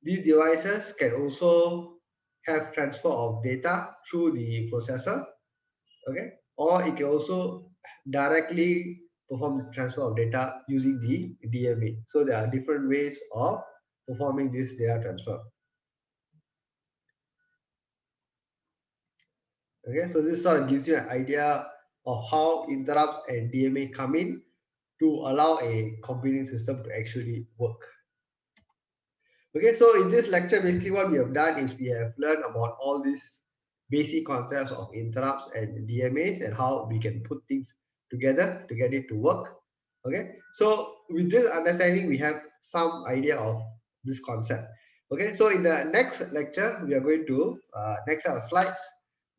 these devices can also have transfer of data through the processor, okay, or it can also directly perform transfer of data using the DMA. So there are different ways of performing this data transfer. Okay, so this sort of gives you an idea of how interrupts and DMA come in to allow a computing system to actually work. Okay, so in this lecture, basically what we have done is we have learned about all these basic concepts of interrupts and DMAs and how we can put things together to get it to work. Okay, so with this understanding, we have some idea of this concept. Okay, so in the next lecture, we are going to next set of slides,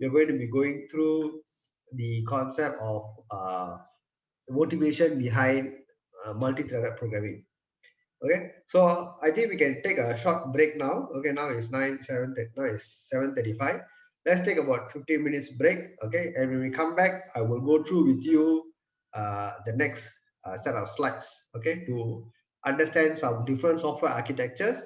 we are going to be going through the concept of motivation behind multi-threaded programming. Okay, so I think we can take a short break now. Okay, now it's 7:35. Let's take about 15 minutes break. Okay, and when we come back, I will go through with you the next set of slides. Okay, to understand some different software architectures,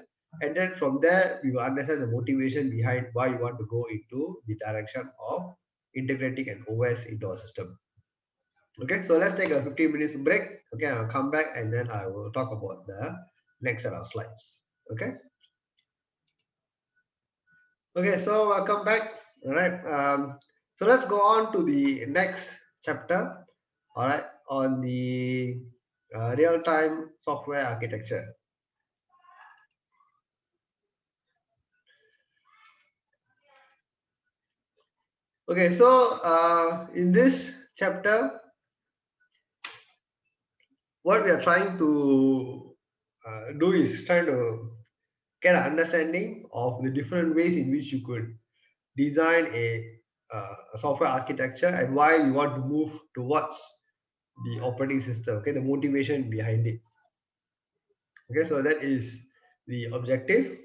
and then from there we will understand the motivation behind why you want to go into the direction of integrating an OS into our system. Okay, so let's take a 15 minutes break. Okay, I'll come back and then I will talk about the next set of slides. Okay. Okay, so welcome back. All right. So let's go on to the next chapter. All right, on the real-time software architecture. Okay, so in this chapter, what we are trying to do is trying to get an understanding of the different ways in which you could design a software architecture and why we want to move towards the operating system. Okay, the motivation behind it. Okay, so that is the objective.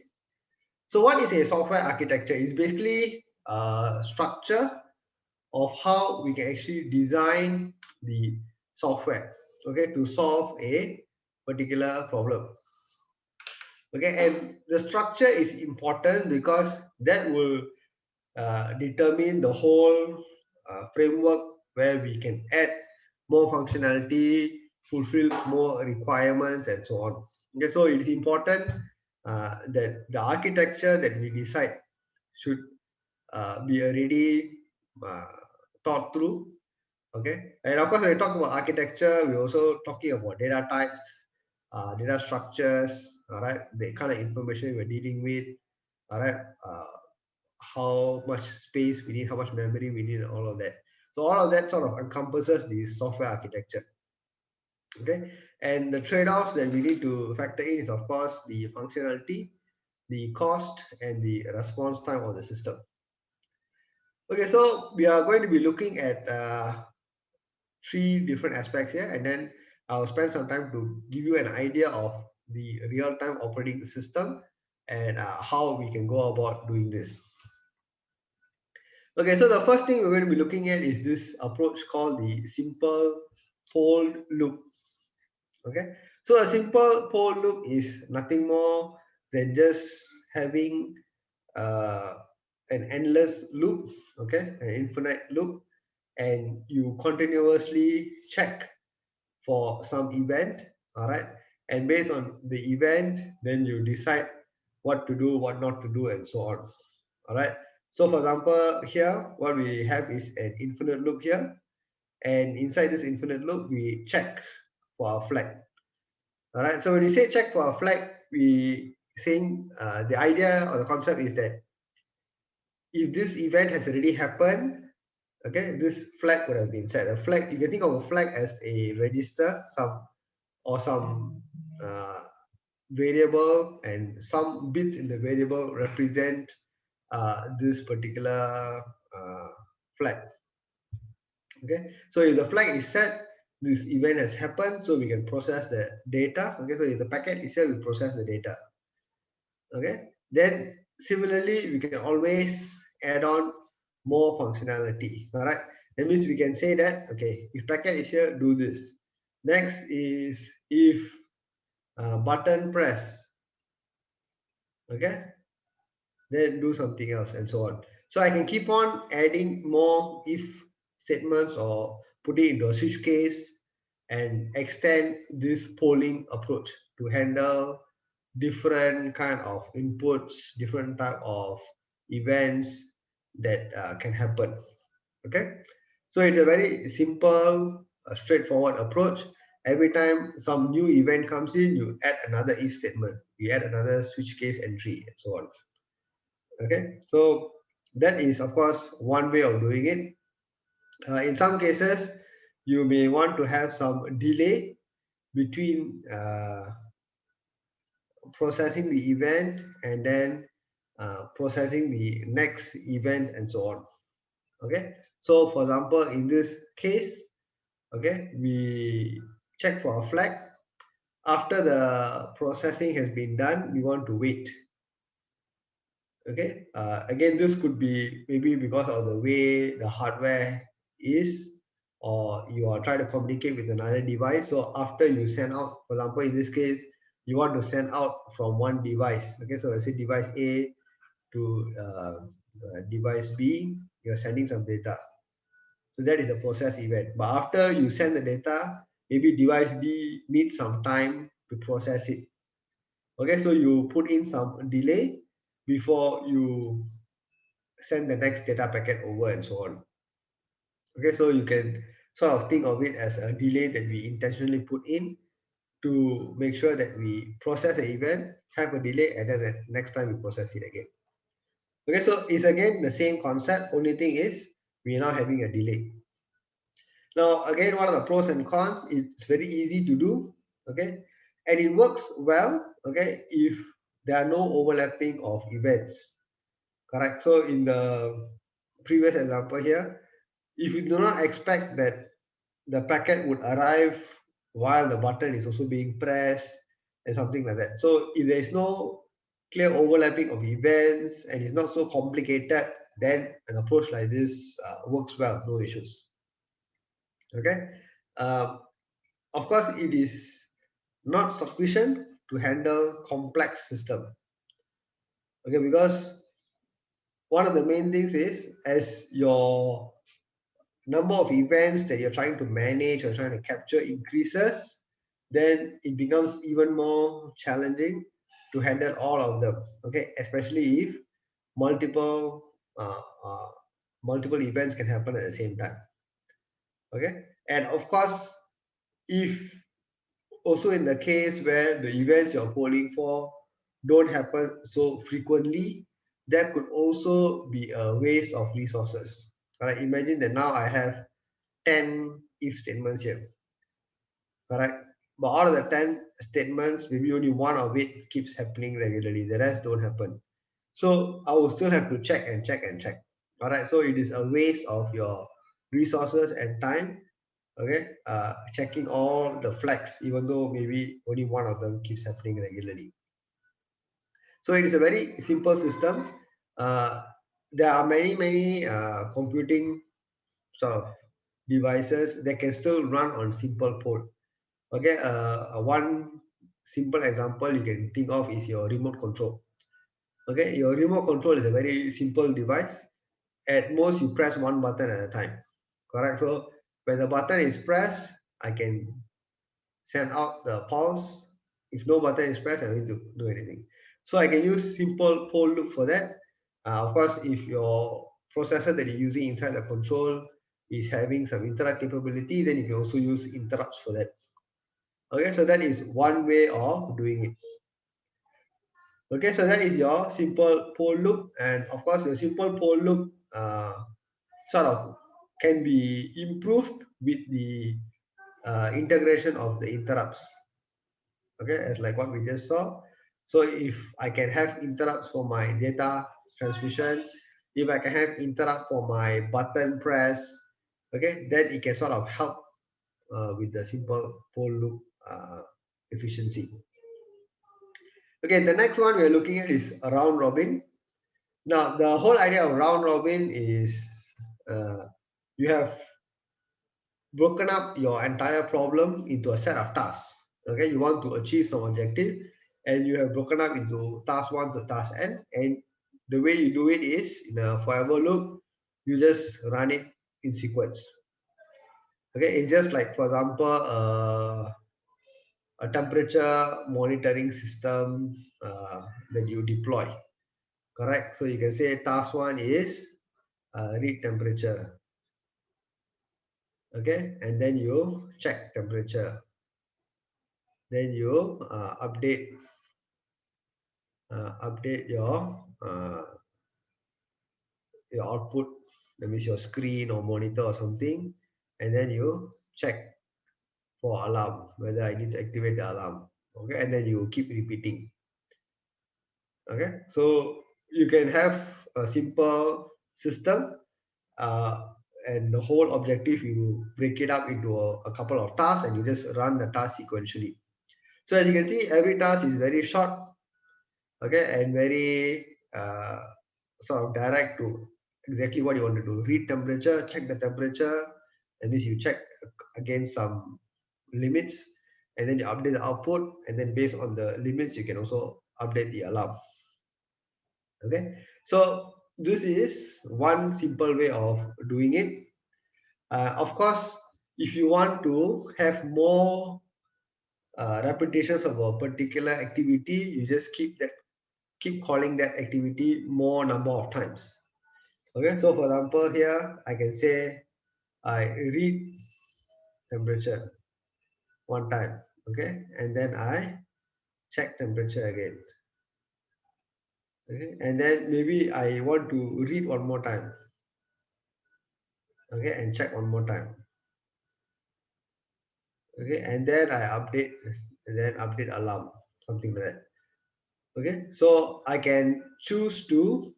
So what is a software architecture? It's basically a structure of how we can actually design the software, okay, to solve a particular problem. Okay, and the structure is important because that will determine the whole framework where we can add more functionality, fulfill more requirements, and so on. Okay, so it is important that the architecture that we decide should be already uh, thought through. Okay, and of course, when we talk about architecture, we're also talking about data types, data structures, all right, the kind of information we're dealing with, all right, how much space we need, how much memory we need, and all of that. So all of that sort of encompasses the software architecture. Okay, and the trade-offs that we need to factor in is of course the functionality, the cost, and the response time of the system. Okay, so we are going to be looking at three different aspects here, and then I'll spend some time to give you an idea of the real-time operating system and how we can go about doing this. Okay, so the first thing we're going to be looking at is this approach called the simple fold loop. Okay, so a simple fold loop is nothing more than just having uh, an endless loop, okay, an infinite loop, and you continuously check for some event, all right, and based on the event, then you decide what to do, what not to do, and so on. All right, so for example, here what we have is an infinite loop here, and inside this infinite loop we check for a flag. All right, so when we say check for a flag, we saying the idea or the concept is that if this event has already happened, okay, this flag would have been set. A flag, you can think of a flag as a register, some variable, and some bits in the variable represent this particular flag. Okay, so if the flag is set, this event has happened, so we can process the data. Okay, so if the packet is here, we process the data. Okay, then similarly we can always add on more functionality. All right, that means we can say that, okay, if packet is here, do this. Next is if button press, okay, then do something else, and so on. So I can keep on adding more if statements or put it into a switch case and extend this polling approach to handle different kind of inputs, different type of events that can happen. Okay, so it's a very simple, straightforward approach. Every time some new event comes in, you add another if statement, you add another switch case entry, and so on. Okay, so That is, of course, one way of doing it. In some cases, you may want to have some delay between processing the event and then processing the next event and so on. Okay, so for example, in this case, okay, we check for a flag. After the processing has been done, we want to wait. Okay, again, this could be maybe because of the way the hardware is, or you are trying to communicate with another device. So after you send out, for example, in this case, you want to send out from one device. Okay, so let's say device A to device B, you're sending some data. So that is a process event. But after you send the data, maybe device B needs some time to process it. Okay, so you put in some delay before you send the next data packet over and so on. Okay, so you can sort of think of it as a delay that we intentionally put in to make sure that we process the event, have a delay, and then the next time we process it again. Okay, so it's again the same concept, only thing is we are now having a delay. Now, again, one of the pros and cons, it's very easy to do, okay, and it works well, okay, if there are no overlapping of events, correct? So in the previous example here, if you do not expect that the packet would arrive while the button is also being pressed and something like that. So if there is no clear overlapping of events and it's not so complicated, then an approach like this works well, no issues. Okay. Um, of course, it is not sufficient to handle complex system. Okay, because one of the main things is as your number of events that you're trying to manage or trying to capture increases, then it becomes even more challenging to handle all of them. Okay, especially if multiple uh, uh, multiple events can happen at the same time. Okay, and of course, if also in the case where the events you're polling for don't happen so frequently, that could also be a waste of resources. All right, imagine that now I have 10 if statements here, correct? But out of the 10 statements, maybe only one of it keeps happening regularly. The rest don't happen. So I will still have to check and check and check. All right. So it is a waste of your resources and time. Okay. Checking all the flags, even though maybe only one of them keeps happening regularly. So it is a very simple system. Uh, there are many computing sort of devices that can still run on simple port. Okay, one simple example you can think of is your remote control. Okay, your remote control is a very simple device. At most, you press one button at a time. Correct. So when the button is pressed, I can send out the pulse. If no button is pressed, I don't need to do anything. So I can use simple poll loop for that. Of course, if your processor that you're using inside the control is having some interrupt capability, then you can also use interrupts for that. Okay, so that is one way of doing it. Okay, so that is your simple poll loop, and of course your simple poll loop sort of can be improved with the integration of the interrupts. Okay, as like what we just saw. So if I can have interrupts for my data transmission, if I can have interrupt for my button press, okay, then it can sort of help with the simple poll loop efficiency. Okay, the next one we're looking at is a round robin. Now, the whole idea of round robin is you have broken up your entire problem into a set of tasks. Okay, you want to achieve some objective, and you have broken up into task one to task n. And the way you do it is in a forever loop. You just run it in sequence. Okay, it's just like, for example, a temperature monitoring system that you deploy. Correct. So you can say task one is read temperature. Okay, and then you check temperature. Then you update your your output, that means your screen or monitor or something, and then you check for alarm, whether I need to activate the alarm. Okay, and then you keep repeating. Okay, so you can have a simple system, uh, and the whole objective, you break it up into a couple of tasks and you just run the task sequentially. So as you can see, every task is very short, okay, and very sort of direct to exactly what you want to do. Read temperature, check the temperature, that means you check against some limits, and then you update the output, and then based on the limits you can also update the alarm. Okay, so this is one simple way of doing it. Of course, if you want to have more repetitions of a particular activity, you just keep calling that activity more number of times. Okay, so for example, here I can say I read temperature one time, okay, and then I check temperature again, okay, and then maybe I want to read one more time, okay, and check one more time, okay, and then I update, and then update alarm, something like that. Okay, so I can choose to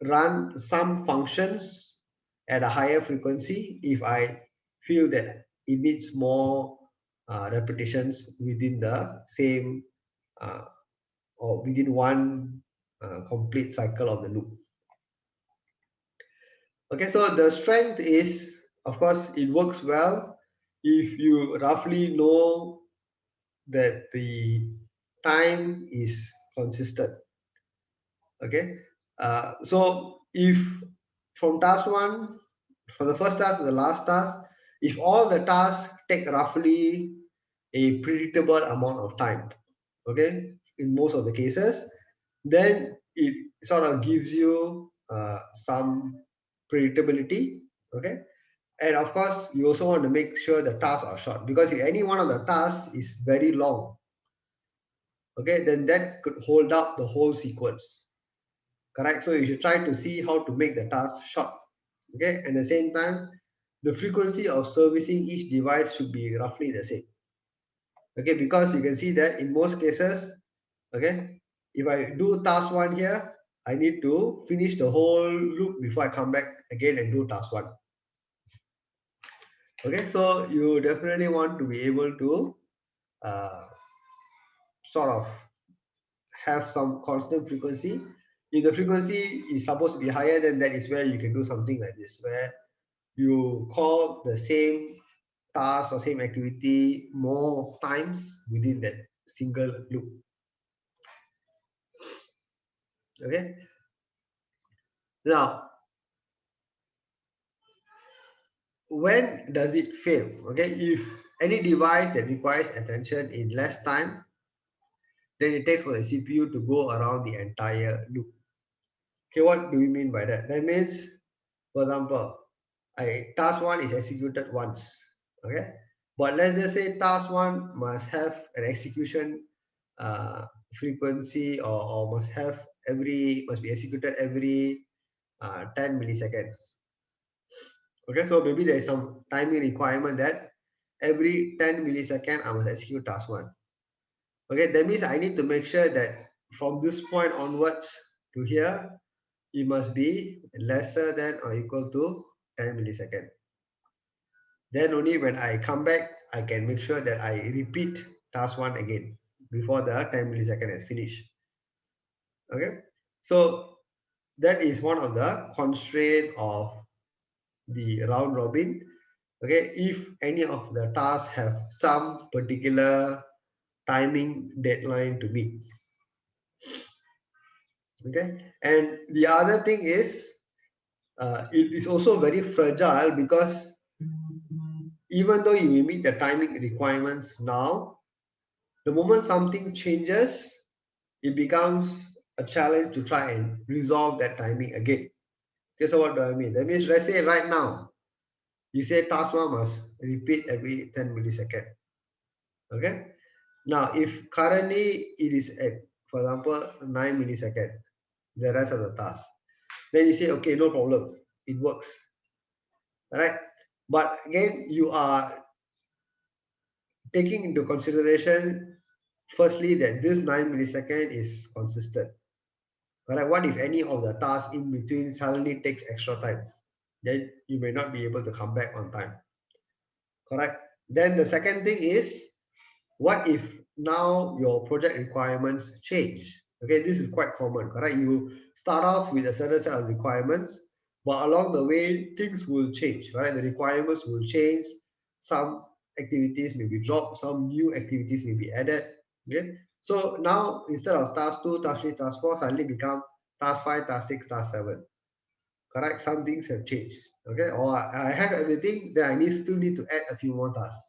run some functions at a higher frequency if I feel that it needs more repetitions within the same uh, or within one complete cycle of the loop. Okay, so the strength is, of course, it works well if you roughly know that the time is consistent. Okay, so if from task one, from the first task to the last task, if all the tasks take roughly a predictable amount of time, okay, in most of the cases, then it sort of gives you some predictability. Okay, and of course you also want to make sure the tasks are short, because if any one of the tasks is very long, okay, then that could hold up the whole sequence. Correct, so you should try to see how to make the task short. Okay, at the same time, the frequency of servicing each device should be roughly the same. Okay, because you can see that in most cases, okay, if I do task one here, I need to finish the whole loop before I come back again and do task one. Okay, so you definitely want to be able to uh, sort of have some constant frequency. If the frequency is supposed to be higher, then that is where you can do something like this, where you call the same task or same activity more times within that single loop. Okay, now when does it fail? Okay, if any device that requires attention in less time, then it takes for the CPU to go around the entire loop. Okay, what do we mean by that? That means, for example, task one is executed once. Okay, but let's just say task one must have an execution uh, frequency, or must be executed every 10 milliseconds. Okay, so maybe there is some timing requirement that every 10 millisecond I must execute task one. Okay, that means I need to make sure that from this point onwards to here, it must be lesser than or equal to 10 millisecond. Then only when I come back, I can make sure that I repeat task one again before the 10 millisecond is finished. Okay, so that is one of the constraint of the round robin. Okay, if any of the tasks have some particular timing deadline to meet. Okay, and the other thing is it is also very fragile, because even though you will meet the timing requirements now, the moment something changes, it becomes a challenge to try and resolve that timing again. Okay, so what do I mean? That means, let's say right now, you say task one must repeat every 10 millisecond. Okay, now if currently it is at, for example, 9 millisecond, the rest of the task. Then you say, okay, no problem, it works. Right? But again, you are taking into consideration firstly that this 9 millisecond is consistent. Correct? What if any of the tasks in between suddenly takes extra time? Then you may not be able to come back on time. Correct? Then the second thing is, what if now your project requirements change? Okay, this is quite common, correct? You start off with a certain set of requirements, but along the way, things will change, right? The requirements will change. Some activities may be dropped, some new activities may be added. Okay, so now instead of task 2, task 3, task 4, suddenly become task 5, task 6, task 7. Correct? Some things have changed. Okay, or I have everything, then I still need to add a few more tasks.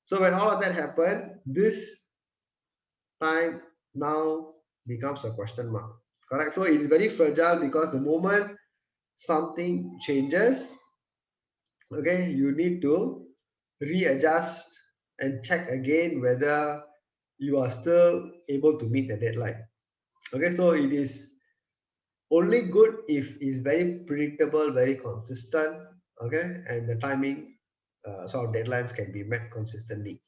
So when all of that happen, this time now becomes a question mark. Correct? So it is very fragile because the moment something changes, okay, you need to readjust and check again whether you are still able to meet the deadline. Okay, so it is only good if it's very predictable, very consistent, okay, and the timing sort of deadlines can be met consistently.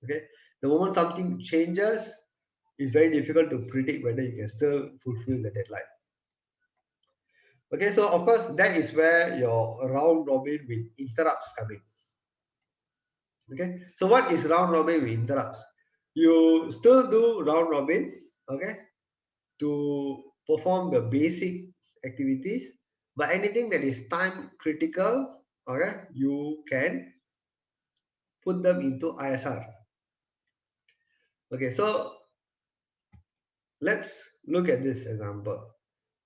Okay, the moment something changes, it's very difficult to predict whether you can still fulfill the deadline. Okay, so of course that is where your round robin with interrupts come in. Okay, so what is round robin with interrupts? You still do round robin, okay, to perform the basic activities, but anything that is time critical, okay, you can put them into ISR. Okay, so let's look at this example.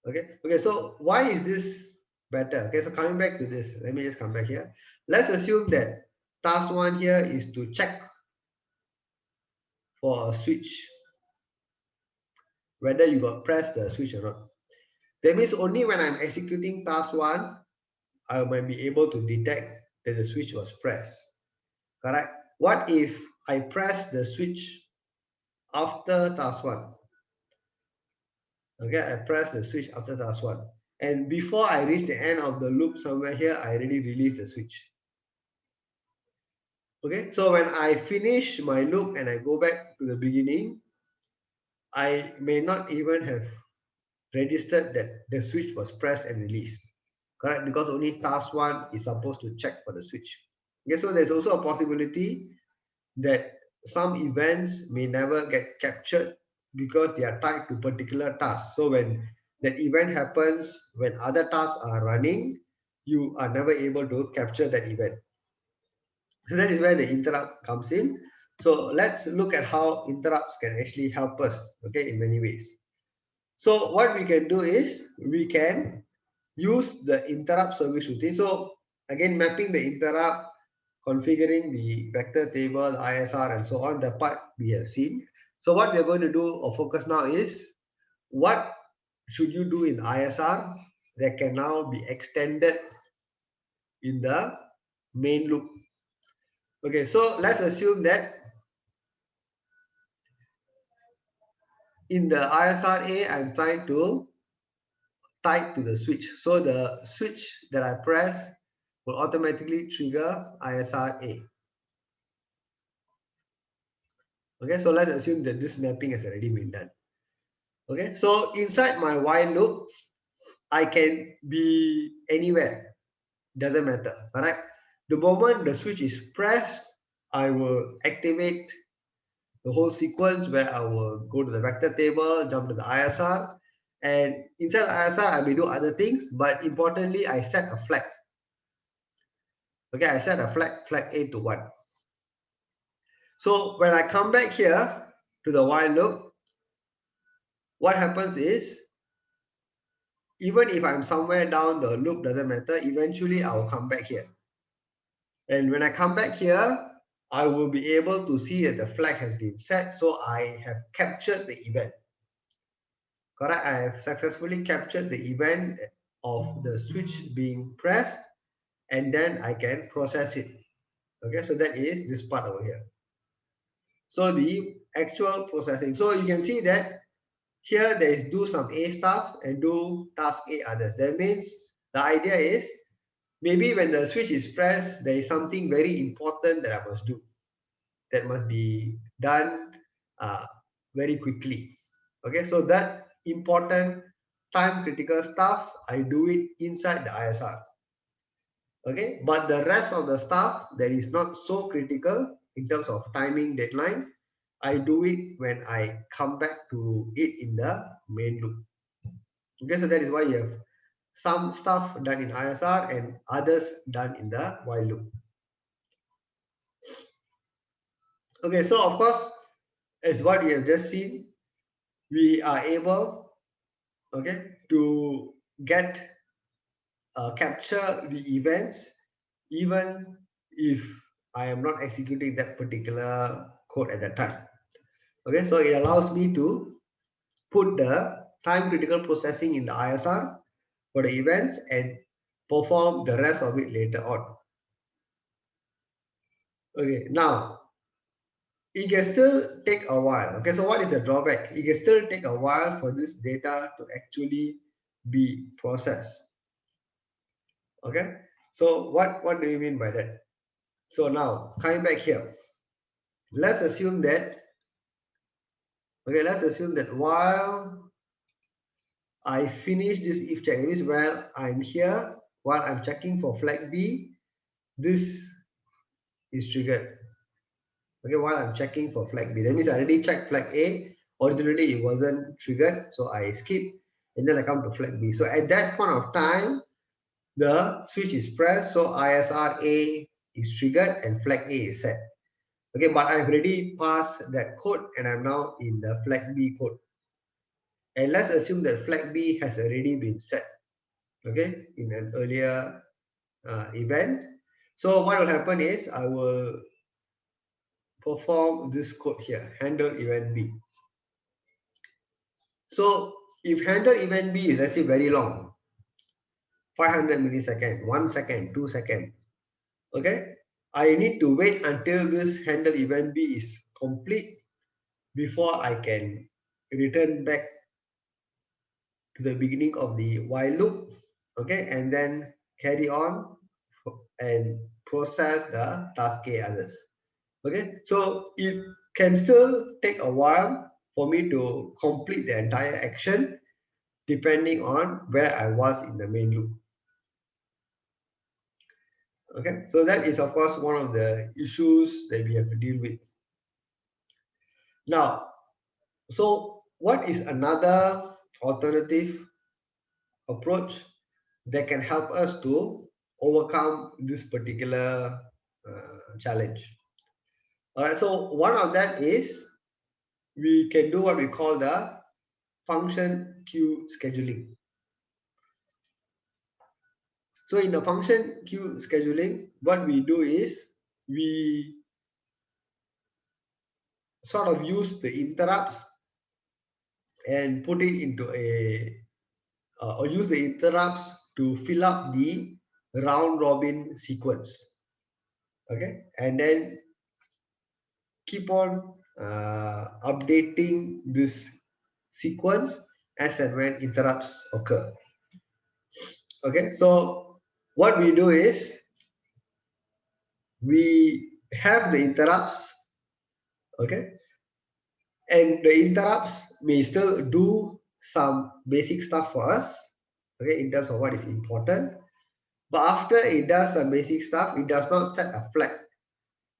Okay, so why is this better? Okay, so coming back to this, let me just come back here. Let's assume that task 1 here is to check for a switch, whether you got pressed the switch or not. That means only when I'm executing task 1, I might be able to detect that the switch was pressed. Correct? What if I press the switch after task 1? Okay, I press the switch after task 1. And before I reach the end of the loop somewhere here, I already released the switch. Okay, so when I finish my loop and I go back to the beginning, I may not even have registered that the switch was pressed and released. Correct? Because only task 1 is supposed to check for the switch. Okay, so there's also a possibility that some events may never get captured because they are tied to particular tasks. So when that event happens, when other tasks are running, you are never able to capture that event. So that is where the interrupt comes in. So let's look at how interrupts can actually help us, okay, in many ways. So what we can do is we can use the interrupt service routine. So again, mapping the interrupt, configuring the vector table, ISR, and so on, the part we have seen. So what we are going to do or focus now is what should you do in ISR that can now be extended in the main loop. Okay, so let's assume that in the ISRA, I'm trying to tie to the switch. So the switch that I press will automatically trigger ISRA. Okay, so let's assume that this mapping has already been done. Okay, so inside my while loop, I can be anywhere, doesn't matter. All right, the moment the switch is pressed, I will activate the whole sequence where I will go to the vector table, jump to the ISR, and inside ISR I may do other things, but importantly I set a flag. Okay, I set a flag A to 1. So when I come back here to the while loop, what happens is, even if I'm somewhere down the loop, doesn't matter, eventually I will come back here. And when I come back here, I will be able to see that the flag has been set, so I have captured the event. Correct? I have successfully captured the event of the switch being pressed, and then I can process it. Okay, so that is this part over here. So the actual processing. So you can see that here there is do some A stuff and do task A others. That means the idea is maybe when the switch is pressed, there is something very important that I must do, that must be done very quickly. Okay, so that important time critical stuff, I do it inside the ISR. Okay, but the rest of the stuff that is not so critical in terms of timing deadline, I do it when I come back to it in the main loop. Okay, so that is why you have some stuff done in ISR and others done in the while loop. Okay, so of course, as what we have just seen, we are able, okay, to get capture the events even if I am not executing that particular code at that time. Okay, so it allows me to put the time critical processing in the ISR for the events and perform the rest of it later on. Okay, now it can still take a while. Okay, so what is the drawback? It can still take a while for this data to actually be processed. Okay, so what do you mean by that? So now coming back here, let's assume that, okay, let's assume that while I finish this if check, it means while I'm here, while I'm checking for flag B, this is triggered. Okay, while I'm checking for flag B, that means I already checked flag A. Originally it wasn't triggered, so I skip and then I come to flag B. So at that point of time, the switch is pressed, so ISR A is triggered and flag A is set. Okay, but I've already passed that code and I'm now in the flag B code. And let's assume that flag B has already been set, okay, in an earlier event. So what will happen is I will perform this code here, handle event B. So if handle event B is, let's say, very long, 500 milliseconds, 1 second, 2 seconds, okay, I need to wait until this handle event B is complete before I can return back to the beginning of the while loop, okay, and then carry on and process the task A others. Okay, so it can still take a while for me to complete the entire action depending on where I was in the main loop. Okay, so that is of course one of the issues that we have to deal with. Now, so what is another alternative approach that can help us to overcome this particular challenge? All right, so one of that is we can do what we call the function queue scheduling. So in the function queue scheduling, what we do is we sort of use the interrupts and put it into a or use the interrupts to fill up the round robin sequence. Okay, and then keep on updating this sequence as and when interrupts occur. Okay, so what we do is we have the interrupts, okay, and the interrupts may still do some basic stuff for us, okay, in terms of what is important, but after it does some basic stuff, it does not set a flag.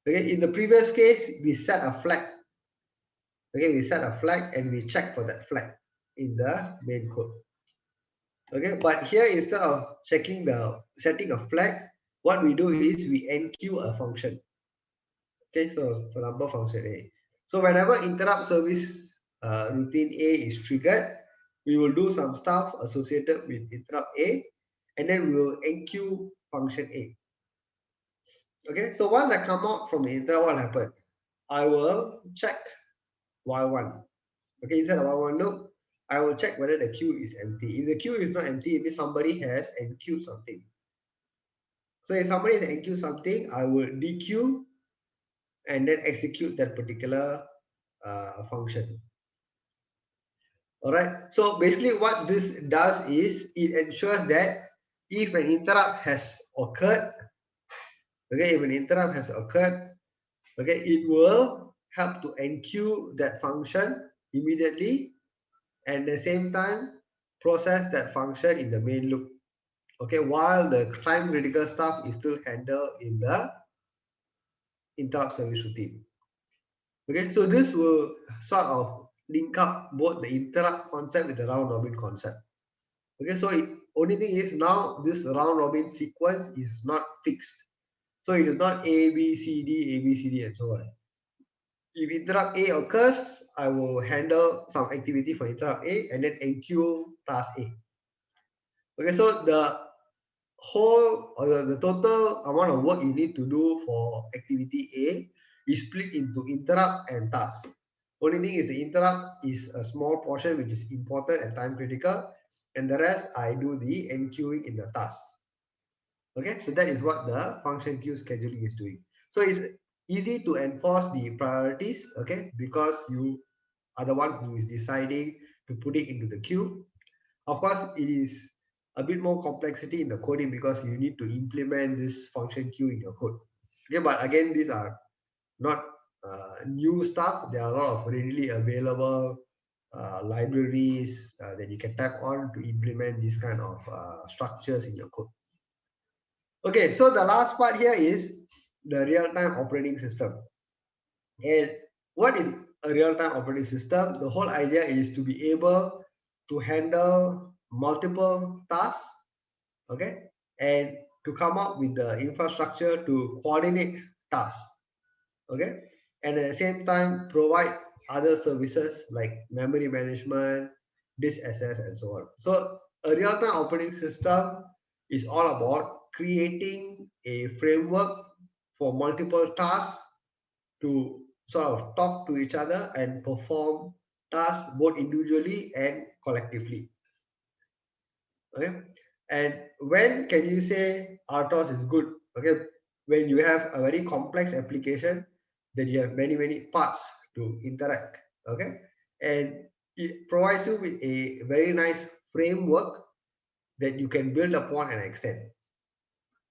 Okay, in the previous case we set a flag, okay, we set a flag and we check for that flag in the main code. Okay, but here instead of checking the setting a flag, what we do is we enqueue a function. Okay, so for example, function A. So whenever interrupt service routine A is triggered, we will do some stuff associated with interrupt A, and then we will enqueue function A. Okay, so once I come out from the interrupt, what will happen? I will check while one. Okay, inside the while one loop, I will check whether the queue is empty. If the queue is not empty, it means somebody has enqueued something. So if somebody has enqueued something, I will dequeue and then execute that particular function. All right. So basically what this does is it ensures that if an interrupt has occurred, okay, if an interrupt has occurred, okay, it will help to enqueue that function immediately and at the same time process that function in the main loop. Okay, while the time critical stuff is still handled in the interrupt service routine. Okay, so this will sort of link up both the interrupt concept with the round robin concept. Okay, so only thing is now this round robin sequence is not fixed. So it is not A, B, C, D, A, B, C, D, and so on. If interrupt A occurs, I will handle some activity for interrupt A and then enqueue task A. Okay, so the whole or the total amount of work you need to do for activity A is split into interrupt and task. Only thing is the interrupt is a small portion which is important and time critical, and the rest I do the enqueuing in the task. Okay, so that is what the function queue scheduling is doing. So it's easy to enforce the priorities, okay, because you are the one who is deciding to put it into the queue. Of course, it is a bit more complexity in the coding because you need to implement this function queue in your code. Okay, but again, these are not new stuff. There are a lot of readily available libraries that you can tap on to implement these kind of structures in your code. Okay, so the last part here is the real-time operating system. And what is a real-time operating system? The whole idea is to be able to handle multiple tasks, okay, and to come up with the infrastructure to coordinate tasks, okay, and at the same time provide other services like memory management, disk access, and so on. So a real-time operating system is all about creating a framework for multiple tasks to sort of talk to each other and perform tasks both individually and collectively. Okay, and when can you say RTOS is good? Okay, when you have a very complex application, then you have many parts to interact. Okay, and it provides you with a very nice framework that you can build upon and extend.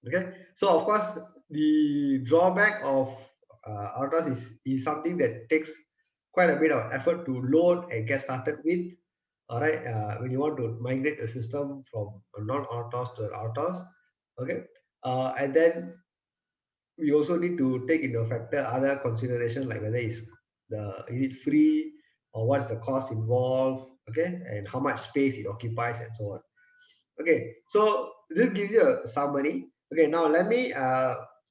Okay, so of course the drawback of RTOS is something that takes quite a bit of effort to load and get started with. All right, when you want to migrate a system from a non-RTOS to an RTOS, okay, and then we also need to take into factor other consideration like whether is it free or what's the cost involved, okay, and how much space it occupies and so on. Okay, so this gives you a summary. Okay, now let me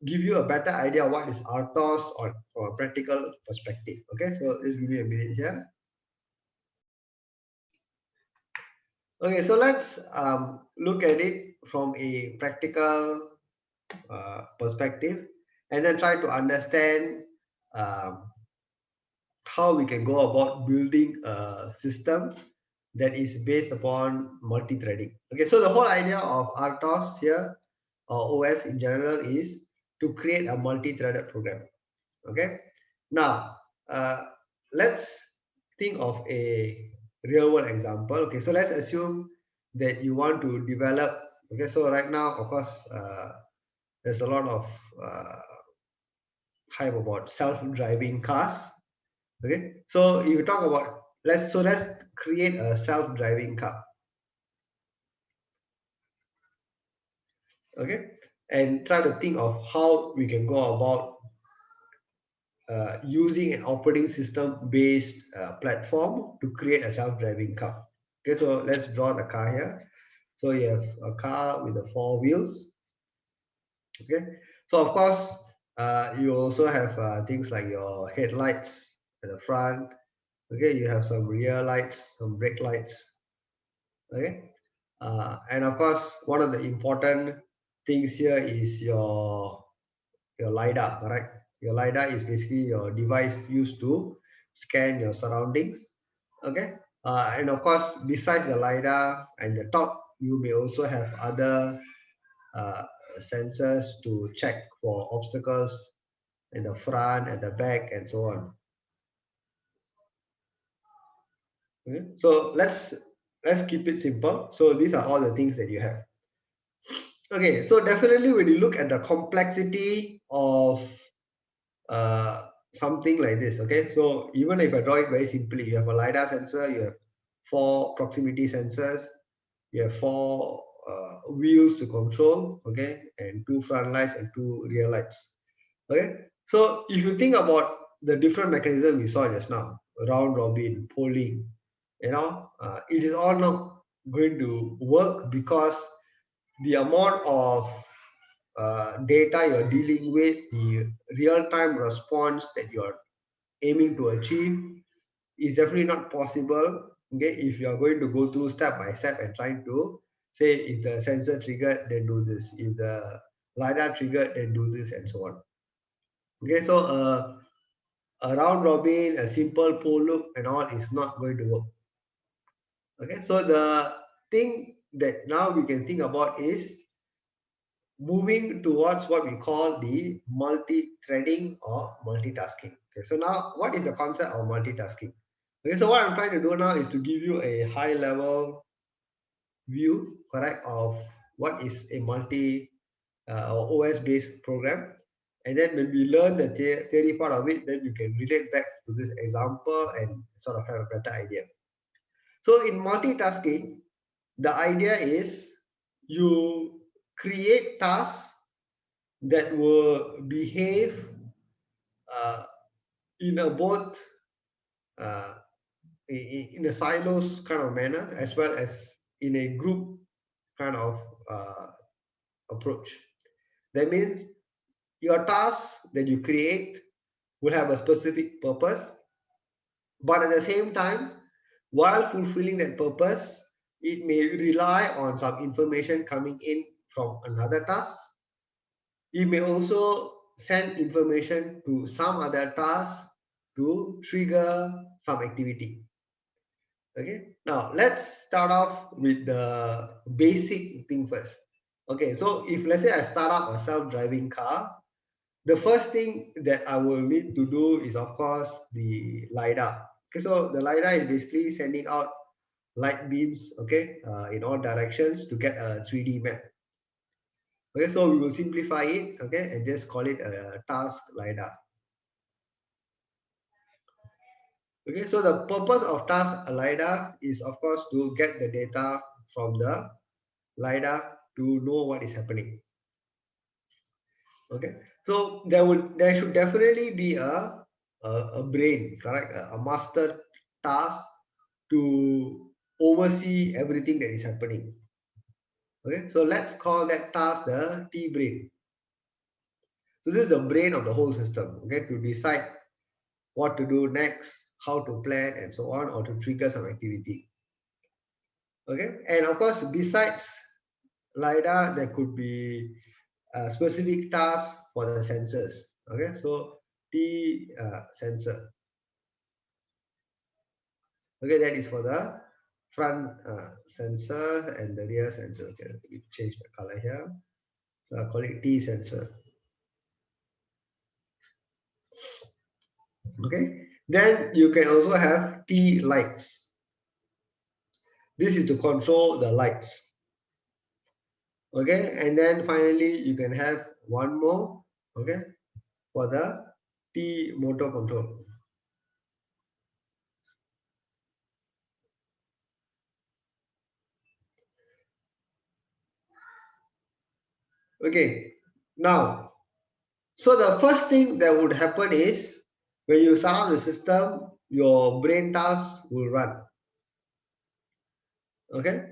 give you a better idea of what is RTOS or from a practical perspective. Okay, so just give me a minute here. Okay, so let's look at it from a practical perspective and then try to understand um, how we can go about building a system that is based upon multi-threading. Okay, so the whole idea of RTOS here or OS in general is to create a multi-threaded program. Okay, now let's think of a real world example. Okay, so let's assume that you want to develop. Okay, so right now, of course, there's a lot of hype about self-driving cars. Okay, so if you talk about let's create a self-driving car. Okay, and try to think of how we can go about using an operating system based platform to create a self-driving car. Okay, so let's draw the car here. So you have a car with the 4 wheels. Okay, so of course you also have things like your headlights at the front. Okay, you have some rear lights, some brake lights. Okay, and of course one of the important things here is your lidar. Correct, your lidar is basically your device used to scan your surroundings. Okay, and of course besides the lidar and the top, you may also have other uh, sensors to check for obstacles in the front and the back and so on. Okay? So let's keep it simple. So these are all the things that you have. Okay, so definitely when you look at the complexity of something like this, okay, so even if I draw it very simply, you have a LiDAR sensor, you have 4 proximity sensors, you have 4 wheels to control, okay, and 2 front lights and 2 rear lights. Okay, so if you think about the different mechanism we saw just now, round robin, polling, it is all not going to work because the amount of data you're dealing with, the real-time response that you're aiming to achieve is definitely not possible. Okay, if you are going to go through step by step and trying to say if the sensor triggered, then do this. If the LiDAR triggered, then do this, and so on. Okay, so a round robin, a simple poll loop, and all is not going to work. Okay, so the thing that now we can think about is moving towards what we call the multi-threading or multitasking. Okay, so now what is the concept of multitasking? Okay, so what I'm trying to do now is to give you a high level view, correct, of what is a multi or OS based program. And then when we learn the theory part of it, then you can relate back to this example and sort of have a better idea. So in multitasking, the idea is you create tasks that will behave uh, in a both uh, in a silos kind of manner as well as in a group kind of approach. That means your tasks that you create will have a specific purpose, but at the same time, while fulfilling that purpose, it may rely on some information coming in from another task. It may also send information to some other task to trigger some activity. Okay, now let's start off with the basic thing first. Okay, so if let's say I start up a self-driving car, the first thing that I will need to do is of course the LiDAR. Okay, so the LiDAR is basically sending out light beams, okay, in all directions to get a 3D map. Okay, so we will simplify it, okay, and just call it a task LiDAR. Okay, so the purpose of task LiDAR is of course to get the data from the LiDAR to know what is happening. Okay, so there should definitely be a brain, correct, a master task to oversee everything that is happening. Okay, so let's call that task the T brain. So this is the brain of the whole system. Okay, to decide what to do next, how to plan, and so on, or to trigger some activity. Okay, and of course, besides LiDAR, there could be specific tasks for the sensors. Okay, so T sensor. Okay, that is for the front sensor and the rear sensor. Okay, let me change the color here. So I call it T sensor. Okay, then you can also have T lights. This is to control the lights. Okay, and then finally you can have one more, okay, for the T motor control. Okay, now, so the first thing that would happen is when you start up the system, your brain tasks will run. Okay,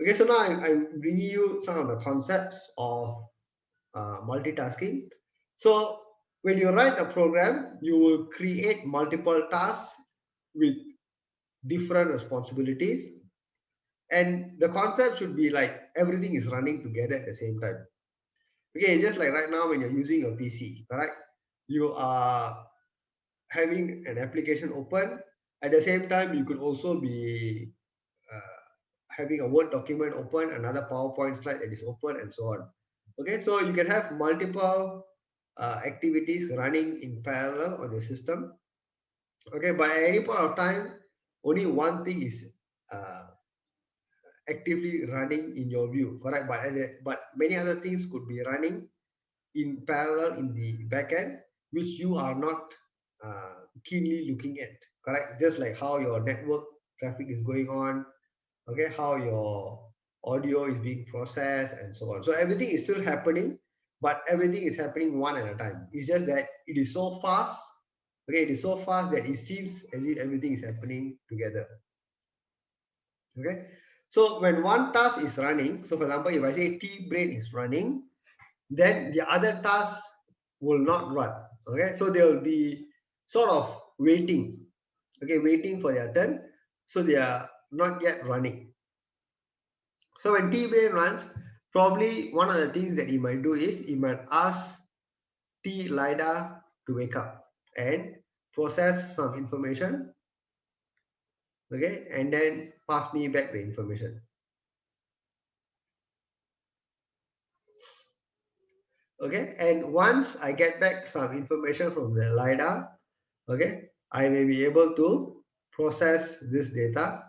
okay, so now I'm bringing you some of the concepts of multitasking. So when you write a program, you will create multiple tasks with different responsibilities, and the concept should be like everything is running together at the same time. Okay, just like right now when you're using your PC, correct, you are having an application open. At the same time, you could also be uh, having a Word document open, another PowerPoint slide that is open, and so on. Okay, so you can have multiple activities running in parallel on your system. Okay, but at any point of time, only one thing is actively running in your view, correct? But many other things could be running in parallel in the backend, which you are not keenly looking at, correct? Just like how your network traffic is going on, okay, how your audio is being processed and so on. So everything is still happening, but everything is happening one at a time. It's just that it is so fast, okay, it is so fast that it seems as if everything is happening together. Okay, so when one task is running, so for example, if I say T brain is running, then the other tasks will not run. Okay, so they will be sort of waiting, okay, waiting for their turn, so they are not yet running. So when T brain runs, probably one of the things that he might do is he might ask T lidar to wake up and process some information, okay, and then pass me back the information. Okay, and once I get back some information from the lidar, okay, I may be able to process this data,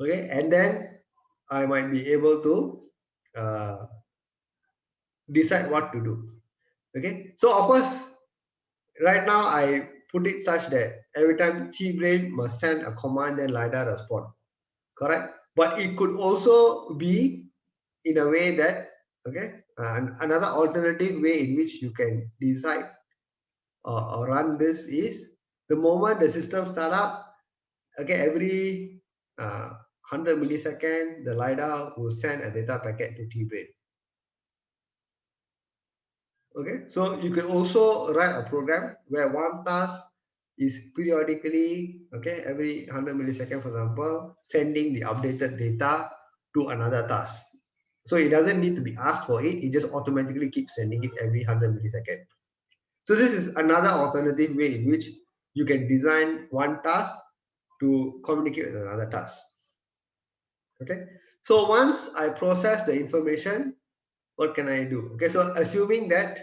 okay, and then I might be able to decide what to do. Okay, so of course right now I put it such that every time T brain must send a command, then lidar respond, correct? But it could also be in a way that, okay, another alternative way in which you can decide or run this is the moment the system start up, okay, every 100 millisecond the lidar will send a data packet to T brain. Okay, so you can also write a program where one task is periodically, okay, every 100 millisecond, for example, sending the updated data to another task. So it doesn't need to be asked for it, it just automatically keeps sending it every 100 millisecond. So this is another alternative way in which you can design one task to communicate with another task. Okay, so once I process the information, what can I do? Okay, so assuming that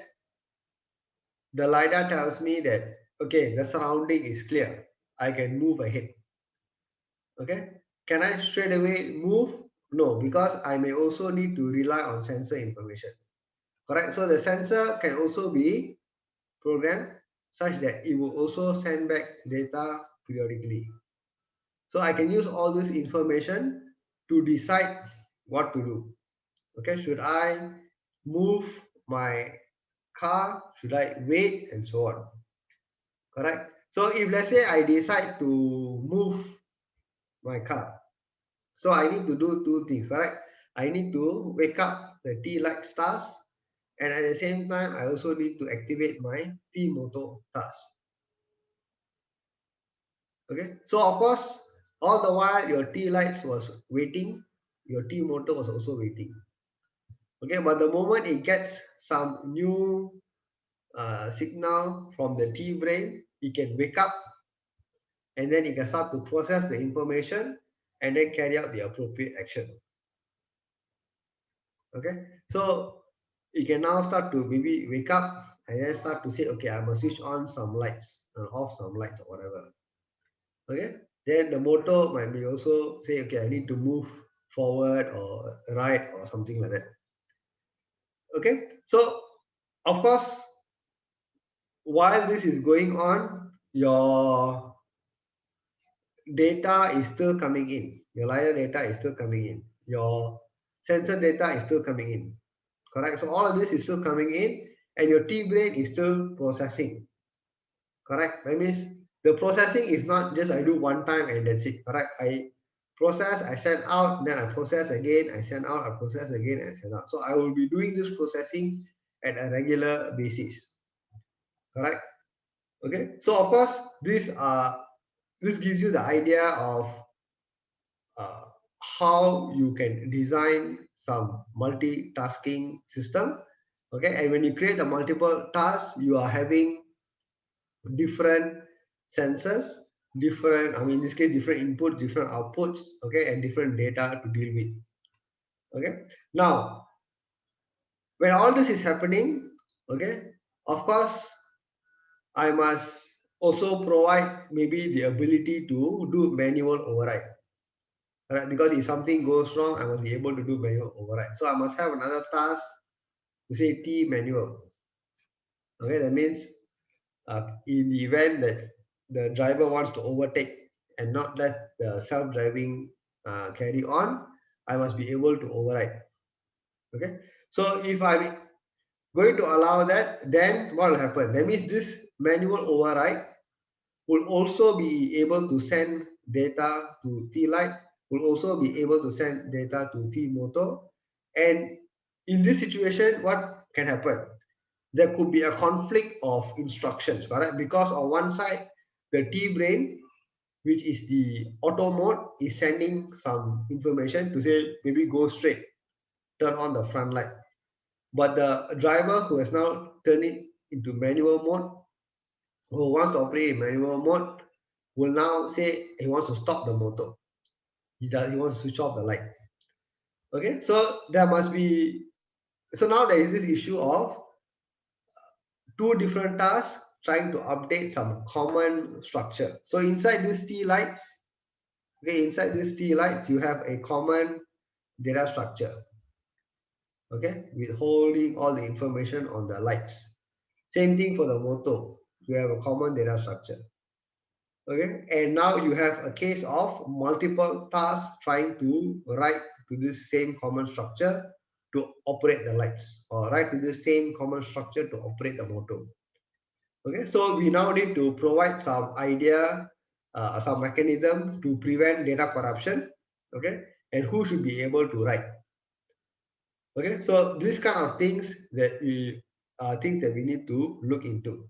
the lidar tells me that, okay, the surrounding is clear, I can move ahead. Okay, can I straight away move? No, because I may also need to rely on sensor information. Correct, so the sensor can also be programmed such that it will also send back data periodically. So I can use all this information to decide what to do. Okay, should I move my car? Should I wait? And so on. Correct. So if let's say I decide to move my car, so I need to do two things, correct? I need to wake up the T light stars, and at the same time, I also need to activate my T motor task. Okay, so of course, all the while your T lights was waiting, your T motor was also waiting. Okay, but the moment it gets some new signal from the T brain, it can wake up and then it can start to process the information and then carry out the appropriate action. Okay, so you can now start to maybe wake up and then start to say, okay, I must switch on some lights or off some lights or whatever. Okay, then the motor might be also say, okay, I need to move forward or right or something like that. Okay, so of course, while this is going on, your data is still coming in. Your lidar data is still coming in. Your sensor data is still coming in. Correct. So all of this is still coming in, and your T brain is still processing. Correct. That means the processing is not just I do one time and that's it. Correct. I process, I send out, then I process again, I send out, I process again, and send out. So I will be doing this processing at a regular basis. Correct. Okay. So of course, this gives you the idea of uh, how you can design some multitasking system. Okay, and when you create a multiple tasks, you are having different sensors, different, I mean in this case different inputs, different outputs, okay, and different data to deal with. Okay, now when all this is happening, okay, of course I must also provide maybe the ability to do manual override. Right? Because if something goes wrong, I must be able to do manual override. So I must have another task to say T manual. Okay, that means in the event that the driver wants to overtake and not let the self-driving carry on, I must be able to override. Okay, so if I'm going to allow that, then what will happen? That means this manual override will also be able to send data to T light, will also be able to send data to T motor. And in this situation, what can happen? There could be a conflict of instructions, correct? Because on one side, the T brain, which is the auto mode, is sending some information to say maybe go straight, turn on the front light. But the driver who has now turned it into manual mode, who wants to operate in manual mode, will now say he wants to stop the motor. He wants to switch off the light. Okay, so there must be, so now there is this issue of two different tasks trying to update some common structure. So inside these T lights, okay, inside these T lights, you have a common data structure, okay, with holding all the information on the lights. Same thing for the motor. You have a common data structure. Okay, and now you have a case of multiple tasks trying to write to this same common structure to operate the lights, or write to the same common structure to operate the motor. Okay, so we now need to provide some idea, some mechanism to prevent data corruption. Okay, and who should be able to write. Okay, so these kind of things that we things that we need to look into.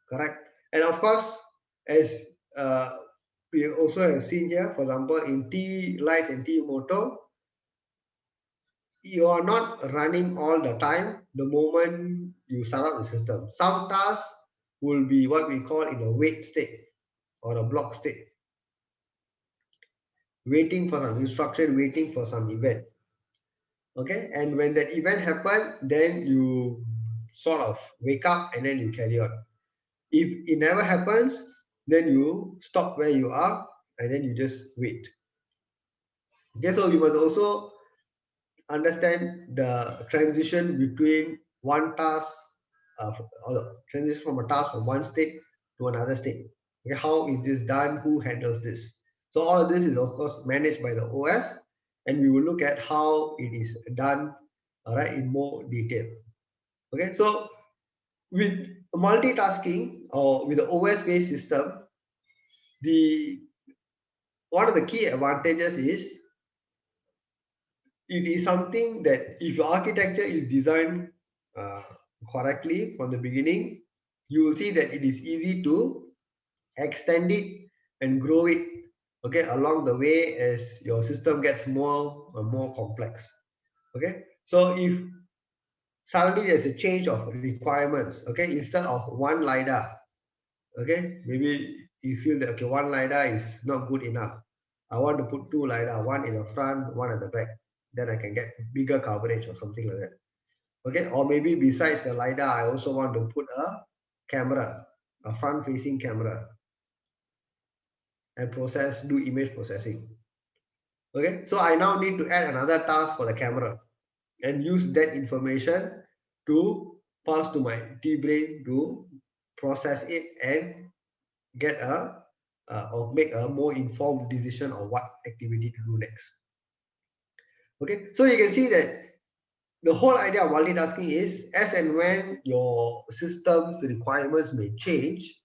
Correct, and of course, as uh, we also have seen here, for example, in T lights and T motor, you are not running all the time the moment you start up the system. Some tasks will be what we call in a wait state or a block state, waiting for some instruction, waiting for some event. Okay, and when that event happen, then you sort of wake up and then you carry on. If it never happens, then you stop where you are and then you just wait. Okay, so you must also understand the transition between one task, or transition from a task from one state to another state. Okay, how is this done? Who handles this? So all of this is of course managed by the OS, and we will look at how it is done, all right, in more detail. Okay, so with multitasking or with the OS-based system, the one of the key advantages is it is something that if your architecture is designed uh, correctly from the beginning, you will see that it is easy to extend it and grow it, okay, along the way as your system gets more and more complex. Okay, so if suddenly there's a change of requirements, okay, instead of one lidar, okay, maybe you feel that okay, one lidar is not good enough, I want to put two lidar, one in the front, one at the back, then I can get bigger coverage or something like that. Okay, or maybe besides the lidar, I also want to put a camera, a front facing camera, and do image processing. Okay, so I now need to add another task for the camera and use that information to pass to my T brain to process it and get a or make a more informed decision on what activity to do next. Okay, so you can see that the whole idea of multitasking is as and when your system's requirements may change,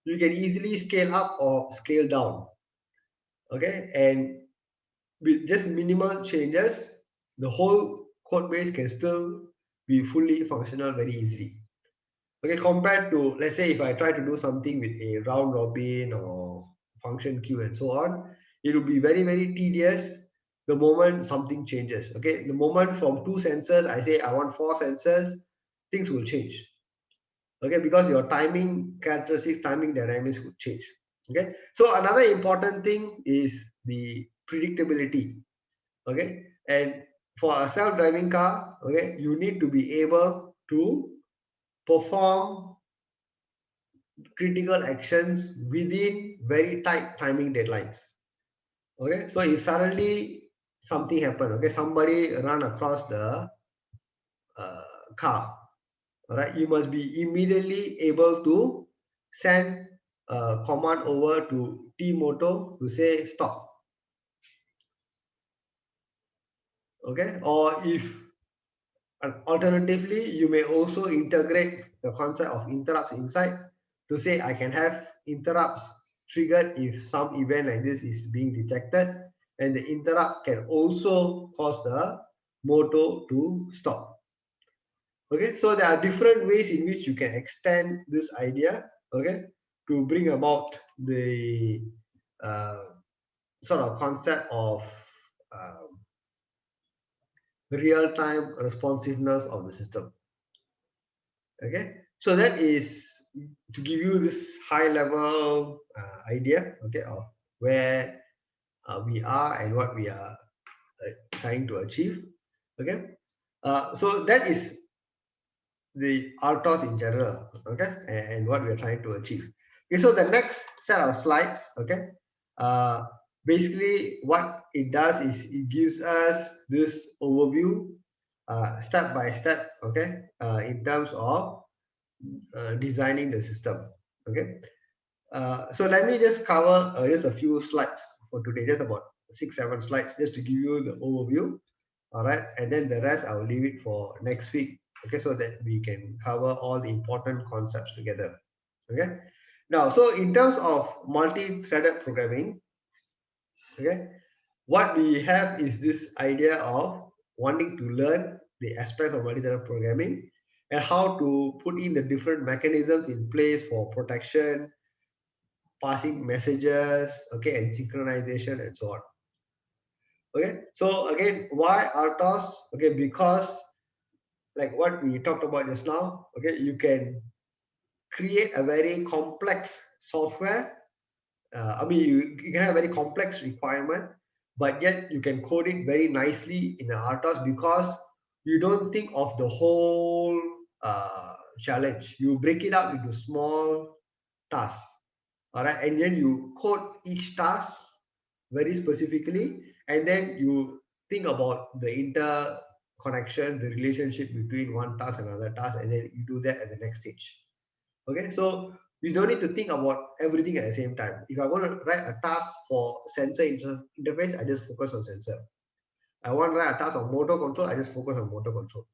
you can easily scale up or scale down. Okay, and with just minimal changes, the whole code base can still be fully functional very easily. Okay, compared to, let's say, if I try to do something with a round robin or function queue and so on, it will be very, very tedious the moment something changes. Okay, the moment from 2 sensors, I say I want 4 sensors, things will change. Okay, because your timing characteristics, timing dynamics will change. Okay, so another important thing is the predictability. Okay, and for a self-driving car, okay, you need to be able to perform critical actions within very tight timing deadlines. Okay, so if suddenly something happened, okay, somebody run across the uh, car, all right, you must be immediately able to send a command over to T-Moto to say stop. Okay, or if alternatively, you may also integrate the concept of interrupts inside to say I can have interrupts triggered if some event like this is being detected, and the interrupt can also cause the motor to stop. Okay, so there are different ways in which you can extend this idea, okay, to bring about the uh, sort of concept of uh, real-time responsiveness of the system. Okay, so that is to give you this high level idea, okay, of where we are and what we are trying to achieve. Okay, so that is the RTOS in general, okay, and what we are trying to achieve. Okay, so the next set of slides, okay, uh, basically what it does is it gives us this overview step by step, okay, in terms of designing the system. Okay, so let me just cover just a few slides for today, just about 6-7 slides, just to give you the overview. All right, and then the rest I will leave it for next week. Okay, so that we can cover all the important concepts together. Okay, now so in terms of multi-threaded programming, okay, what we have is this idea of wanting to learn the aspects of multi-threaded programming and how to put in the different mechanisms in place for protection, passing messages, okay, and synchronization and so on. Okay, so again, why RTOS? Okay, because like what we talked about just now, okay, you can create a very complex software. I mean, you can have a very complex requirement, but yet you can code it very nicely in the RTOS because you don't think of the whole challenge. You break it up into small tasks. All right, and then you code each task very specifically, and then you think about the interconnection, the relationship between one task and another task, and then you do that at the next stage. Okay, so you don't need to think about everything at the same time. If I want to write a task for sensor interface, I just focus on sensor. I want to write a task on motor control, I just focus on motor control,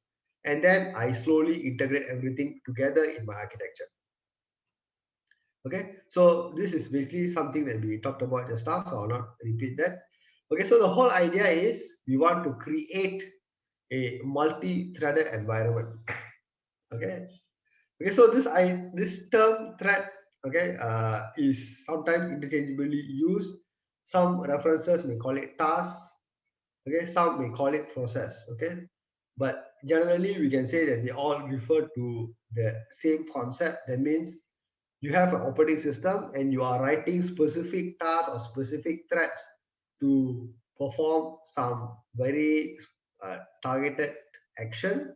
and then I slowly integrate everything together in my architecture. Okay, so this is basically something that we talked about just now, so I'll not repeat that. Okay, so the whole idea is we want to create a multi-threaded environment. Okay, okay, so this term thread, okay, is sometimes interchangeably used. Some references may call it task, okay, some may call it process, okay, but generally we can say that they all refer to the same concept. That means you have an operating system and you are writing specific tasks or specific threads to perform some very targeted action,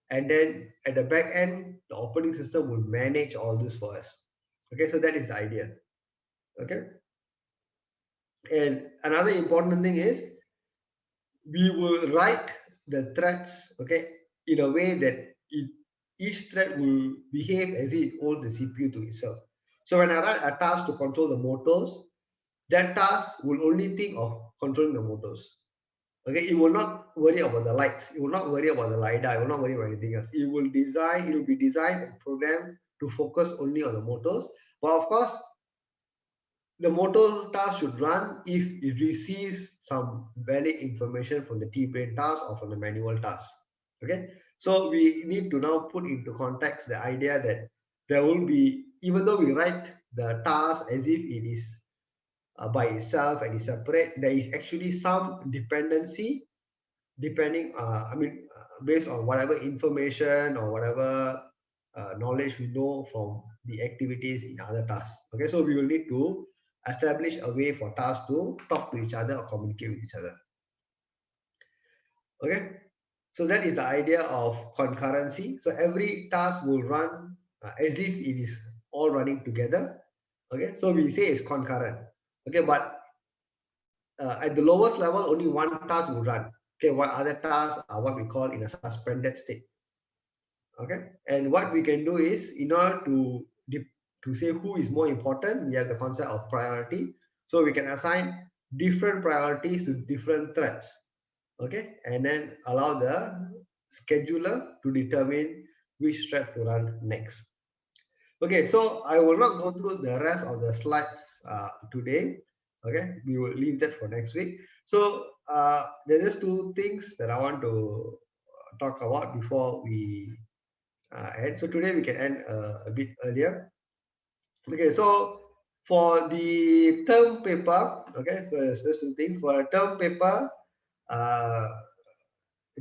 and then at the back end the operating system will manage all this for us. Okay, so that is the idea. Okay, and another important thing is we will write the threads, okay, in a way that each thread will behave as it owns the CPU to itself. So when I write a task to control the motors, that task will only think of controlling the motors. Okay, it will not worry about the lights, it will not worry about the lidar, it will not worry about anything else. It will be designed and programmed to focus only on the motors. But of course, the motor task should run if it receives some valid information from the T-brain task or from the manual task. Okay, so we need to now put into context the idea that there will be, even though we write the task as if it is by itself and is separate, there is actually some dependency depending, based on whatever information or whatever knowledge we know from the activities in other tasks. Okay, so we will need to establish a way for tasks to talk to each other or communicate with each other. Okay, so that is the idea of concurrency. So every task will run as if it is all running together. Okay, so we say it's concurrent. Okay, but at the lowest level, only one task will run. Okay, while other tasks are what we call in a suspended state. Okay, and what we can do is, in order to say who is more important, we have the concept of priority. So we can assign different priorities to different threads. Okay, and then allow the scheduler to determine which thread to run next. Okay, so I will not go through the rest of the slides today. Okay, we will leave that for next week. So there's just two things that I want to talk about before we end. So today we can end a bit earlier. Okay, so for the term paper, okay, so there's just two things. For a term paper, I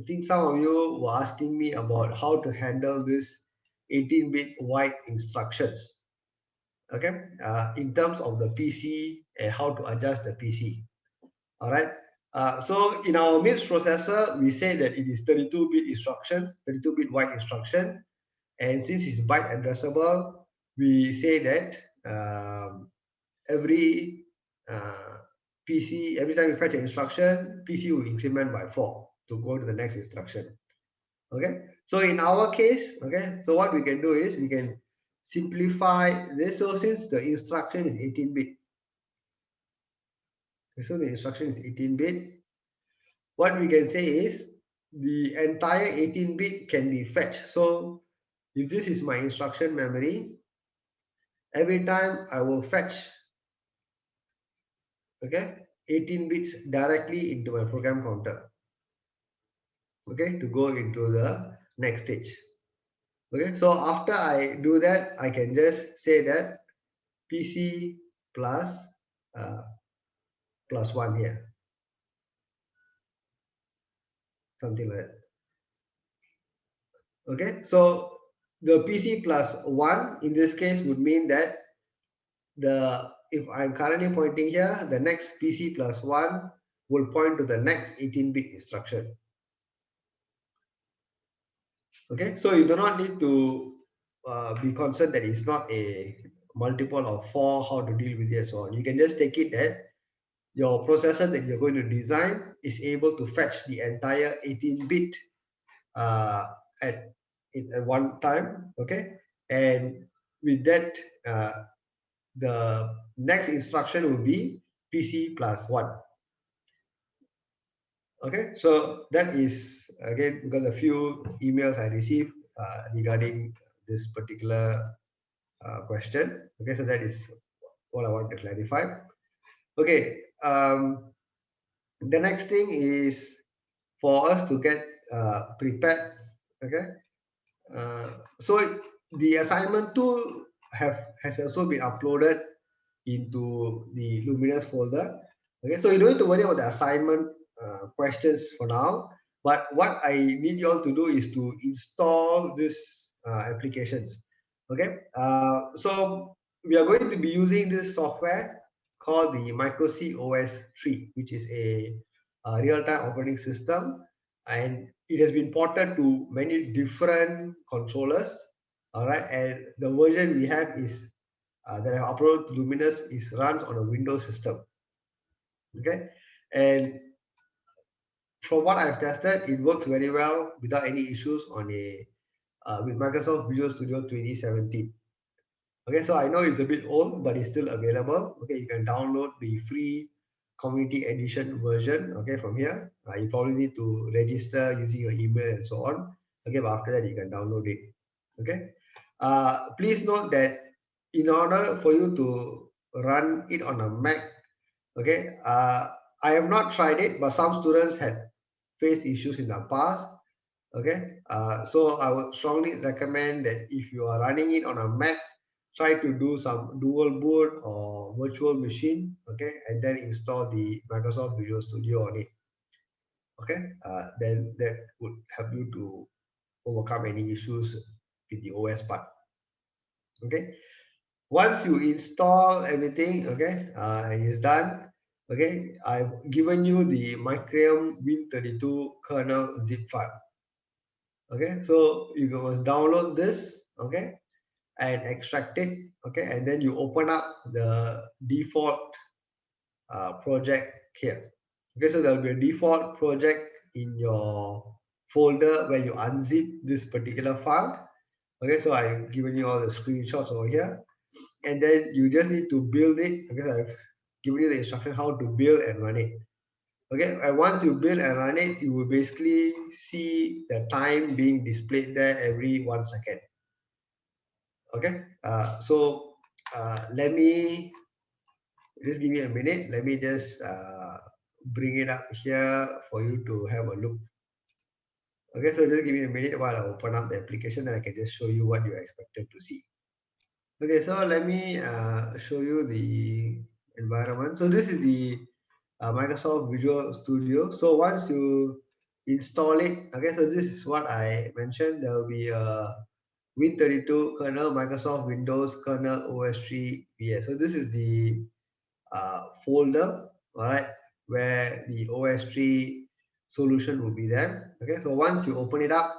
think some of you were asking me about how to handle this 18-bit wide instructions. Okay, in terms of the PC and how to adjust the PC. All right. So in our MIPS processor, we say that it is 32-bit instruction, 32-bit wide instruction, and since it's byte addressable, we say that every PC, every time you fetch an instruction, PC will increment by 4 to go to the next instruction. Okay, so in our case, okay, so what we can do is we can simplify this. So since the instruction is 18-bit, so the instruction is 18-bit, what we can say is the entire 18-bit can be fetched. So if this is my instruction memory, every time I will fetch, okay, 18 bits directly into my program counter, okay, to go into the next stage. Okay, so after I do that, I can just say that PC plus plus 1 here, something like that. Okay, so the PC plus 1 in this case would mean that if I'm currently pointing here, the next PC plus 1 will point to the next 18-bit instruction. Okay, so you do not need to be concerned that it's not a multiple of 4, how to deal with it and so on. You can just take it that your processor that you're going to design is able to fetch the entire 18-bit at one time. Okay, and with that, the next instruction will be PC plus 1. Okay, so that is again because a few emails I received regarding this particular question. Okay, so that is all I want to clarify. Okay, the next thing is for us to get prepared. Okay, so the assignment tool has also been uploaded into the Luminous folder. Okay, so you don't need to worry about the assignment questions for now. But what I need you all to do is to install these applications. Okay, so we are going to be using this software called the MicroC OS 3, which is a real-time operating system, and it has been ported to many different controllers. All right, and the version we have is that I have uploaded to Luminous is runs on a Windows system. Okay, and from what I've tested, it works very well without any issues on a with Microsoft Visual Studio 2017. Okay, so I know it's a bit old, but it's still available. Okay, you can download the free community edition version. Okay, from here, you probably need to register using your email and so on. Okay, but after that, you can download it. Okay, please note that in order for you to run it on a Mac, okay, I have not tried it, but some students had faced issues in the past. Okay, so I would strongly recommend that if you are running it on a Mac, try to do some dual boot or virtual machine, okay, and then install the Microsoft Visual Studio on it. Okay, then that would help you to overcome any issues with the OS part. Okay, once you install everything, okay, and it's done, okay, I've given you the Micrium Win32 kernel zip file. Okay, so you must download this, okay, and extract it. Okay, and then you open up the default project here. Okay, so there will be a default project in your folder where you unzip this particular file. Okay, so I've given you all the screenshots over here, and then you just need to build it because I've given you the instruction how to build and run it. Okay, and once you build and run it, you will basically see the time being displayed there every 1 second. Okay, let me just give me a minute. Let me just bring it up here for you to have a look. Okay, so just give me a minute while I open up the application, and I can just show you what you are expected to see. Okay, so let me show you the environment. So this is the Microsoft Visual Studio. So once you install it, okay, so this is what I mentioned. There will be a Win32 kernel, Microsoft Windows kernel, OS3 VS. So this is the folder, all right, where the OS3 solution will be there. Okay, so once you open it up,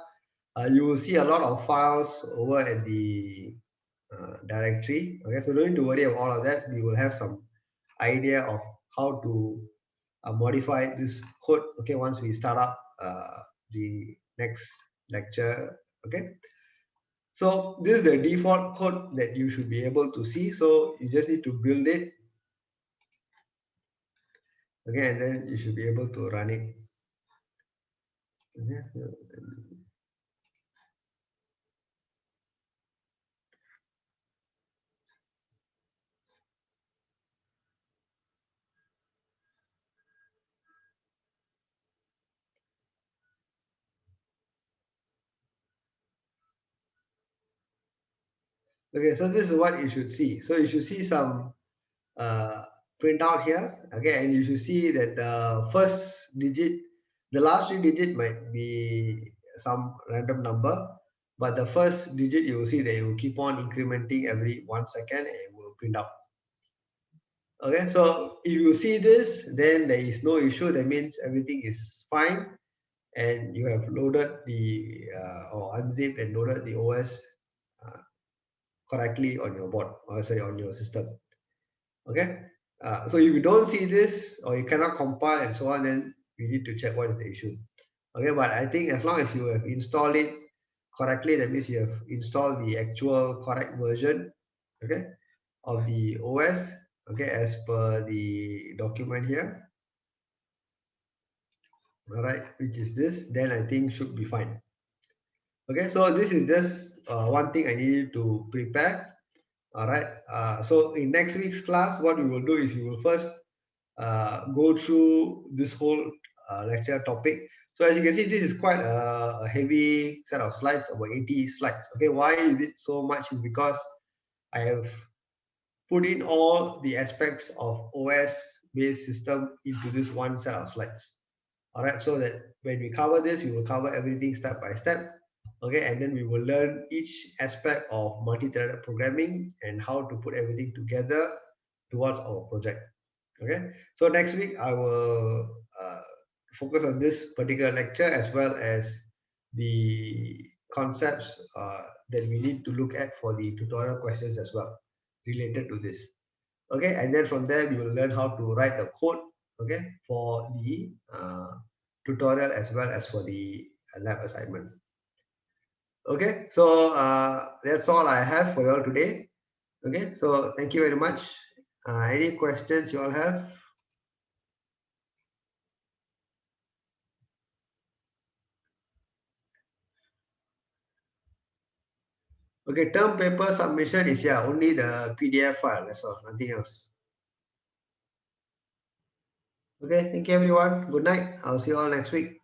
you will see a lot of files over at the directory. Okay, so don't need to worry about all of that. We will have some idea of how to modify this code. Okay, once we start up the next lecture. Okay, so this is the default code that you should be able to see. So you just need to build it. Okay, and then you should be able to run it. Okay, so this is what you should see. So you should see some printout here. Okay, and you should see that the first digit, the last 3 digit might be some random number, but the first digit you will see that it will keep on incrementing every 1 second and it will print out. Okay, so if you see this, then there is no issue. That means everything is fine, and you have loaded the or unzipped and loaded the OS uh, correctly on your board, or sorry, on your system. Okay, so if you don't see this or you cannot compile and so on, then we need to check what is the issue. Okay, but I think as long as you have installed it correctly, that means you have installed the actual correct version, okay, of the OS, okay, as per the document here, all right, which is this, then I think should be fine. Okay, so this is just one thing I need to prepare. All right, so in next week's class, what we will do is we will first go through this whole lecture topic. So as you can see, this is quite a heavy set of slides, about 80 slides. Okay, why is it so much? Is because I have put in all the aspects of OS based system into this one set of slides. All right, so that when we cover this, we will cover everything step by step. Okay, and then we will learn each aspect of multi-threaded programming and how to put everything together towards our project. Okay, so next week I will focus on this particular lecture as well as the concepts that we need to look at for the tutorial questions as well related to this. Okay, and then from there we will learn how to write the code, okay, for the tutorial as well as for the lab assignment. Okay, so that's all I have for you all today. Okay, so thank you very much. Any questions you all have? Okay, term paper submission is, yeah, only the PDF file, that's all, nothing else. Okay, thank you everyone. Good night. I'll see you all next week.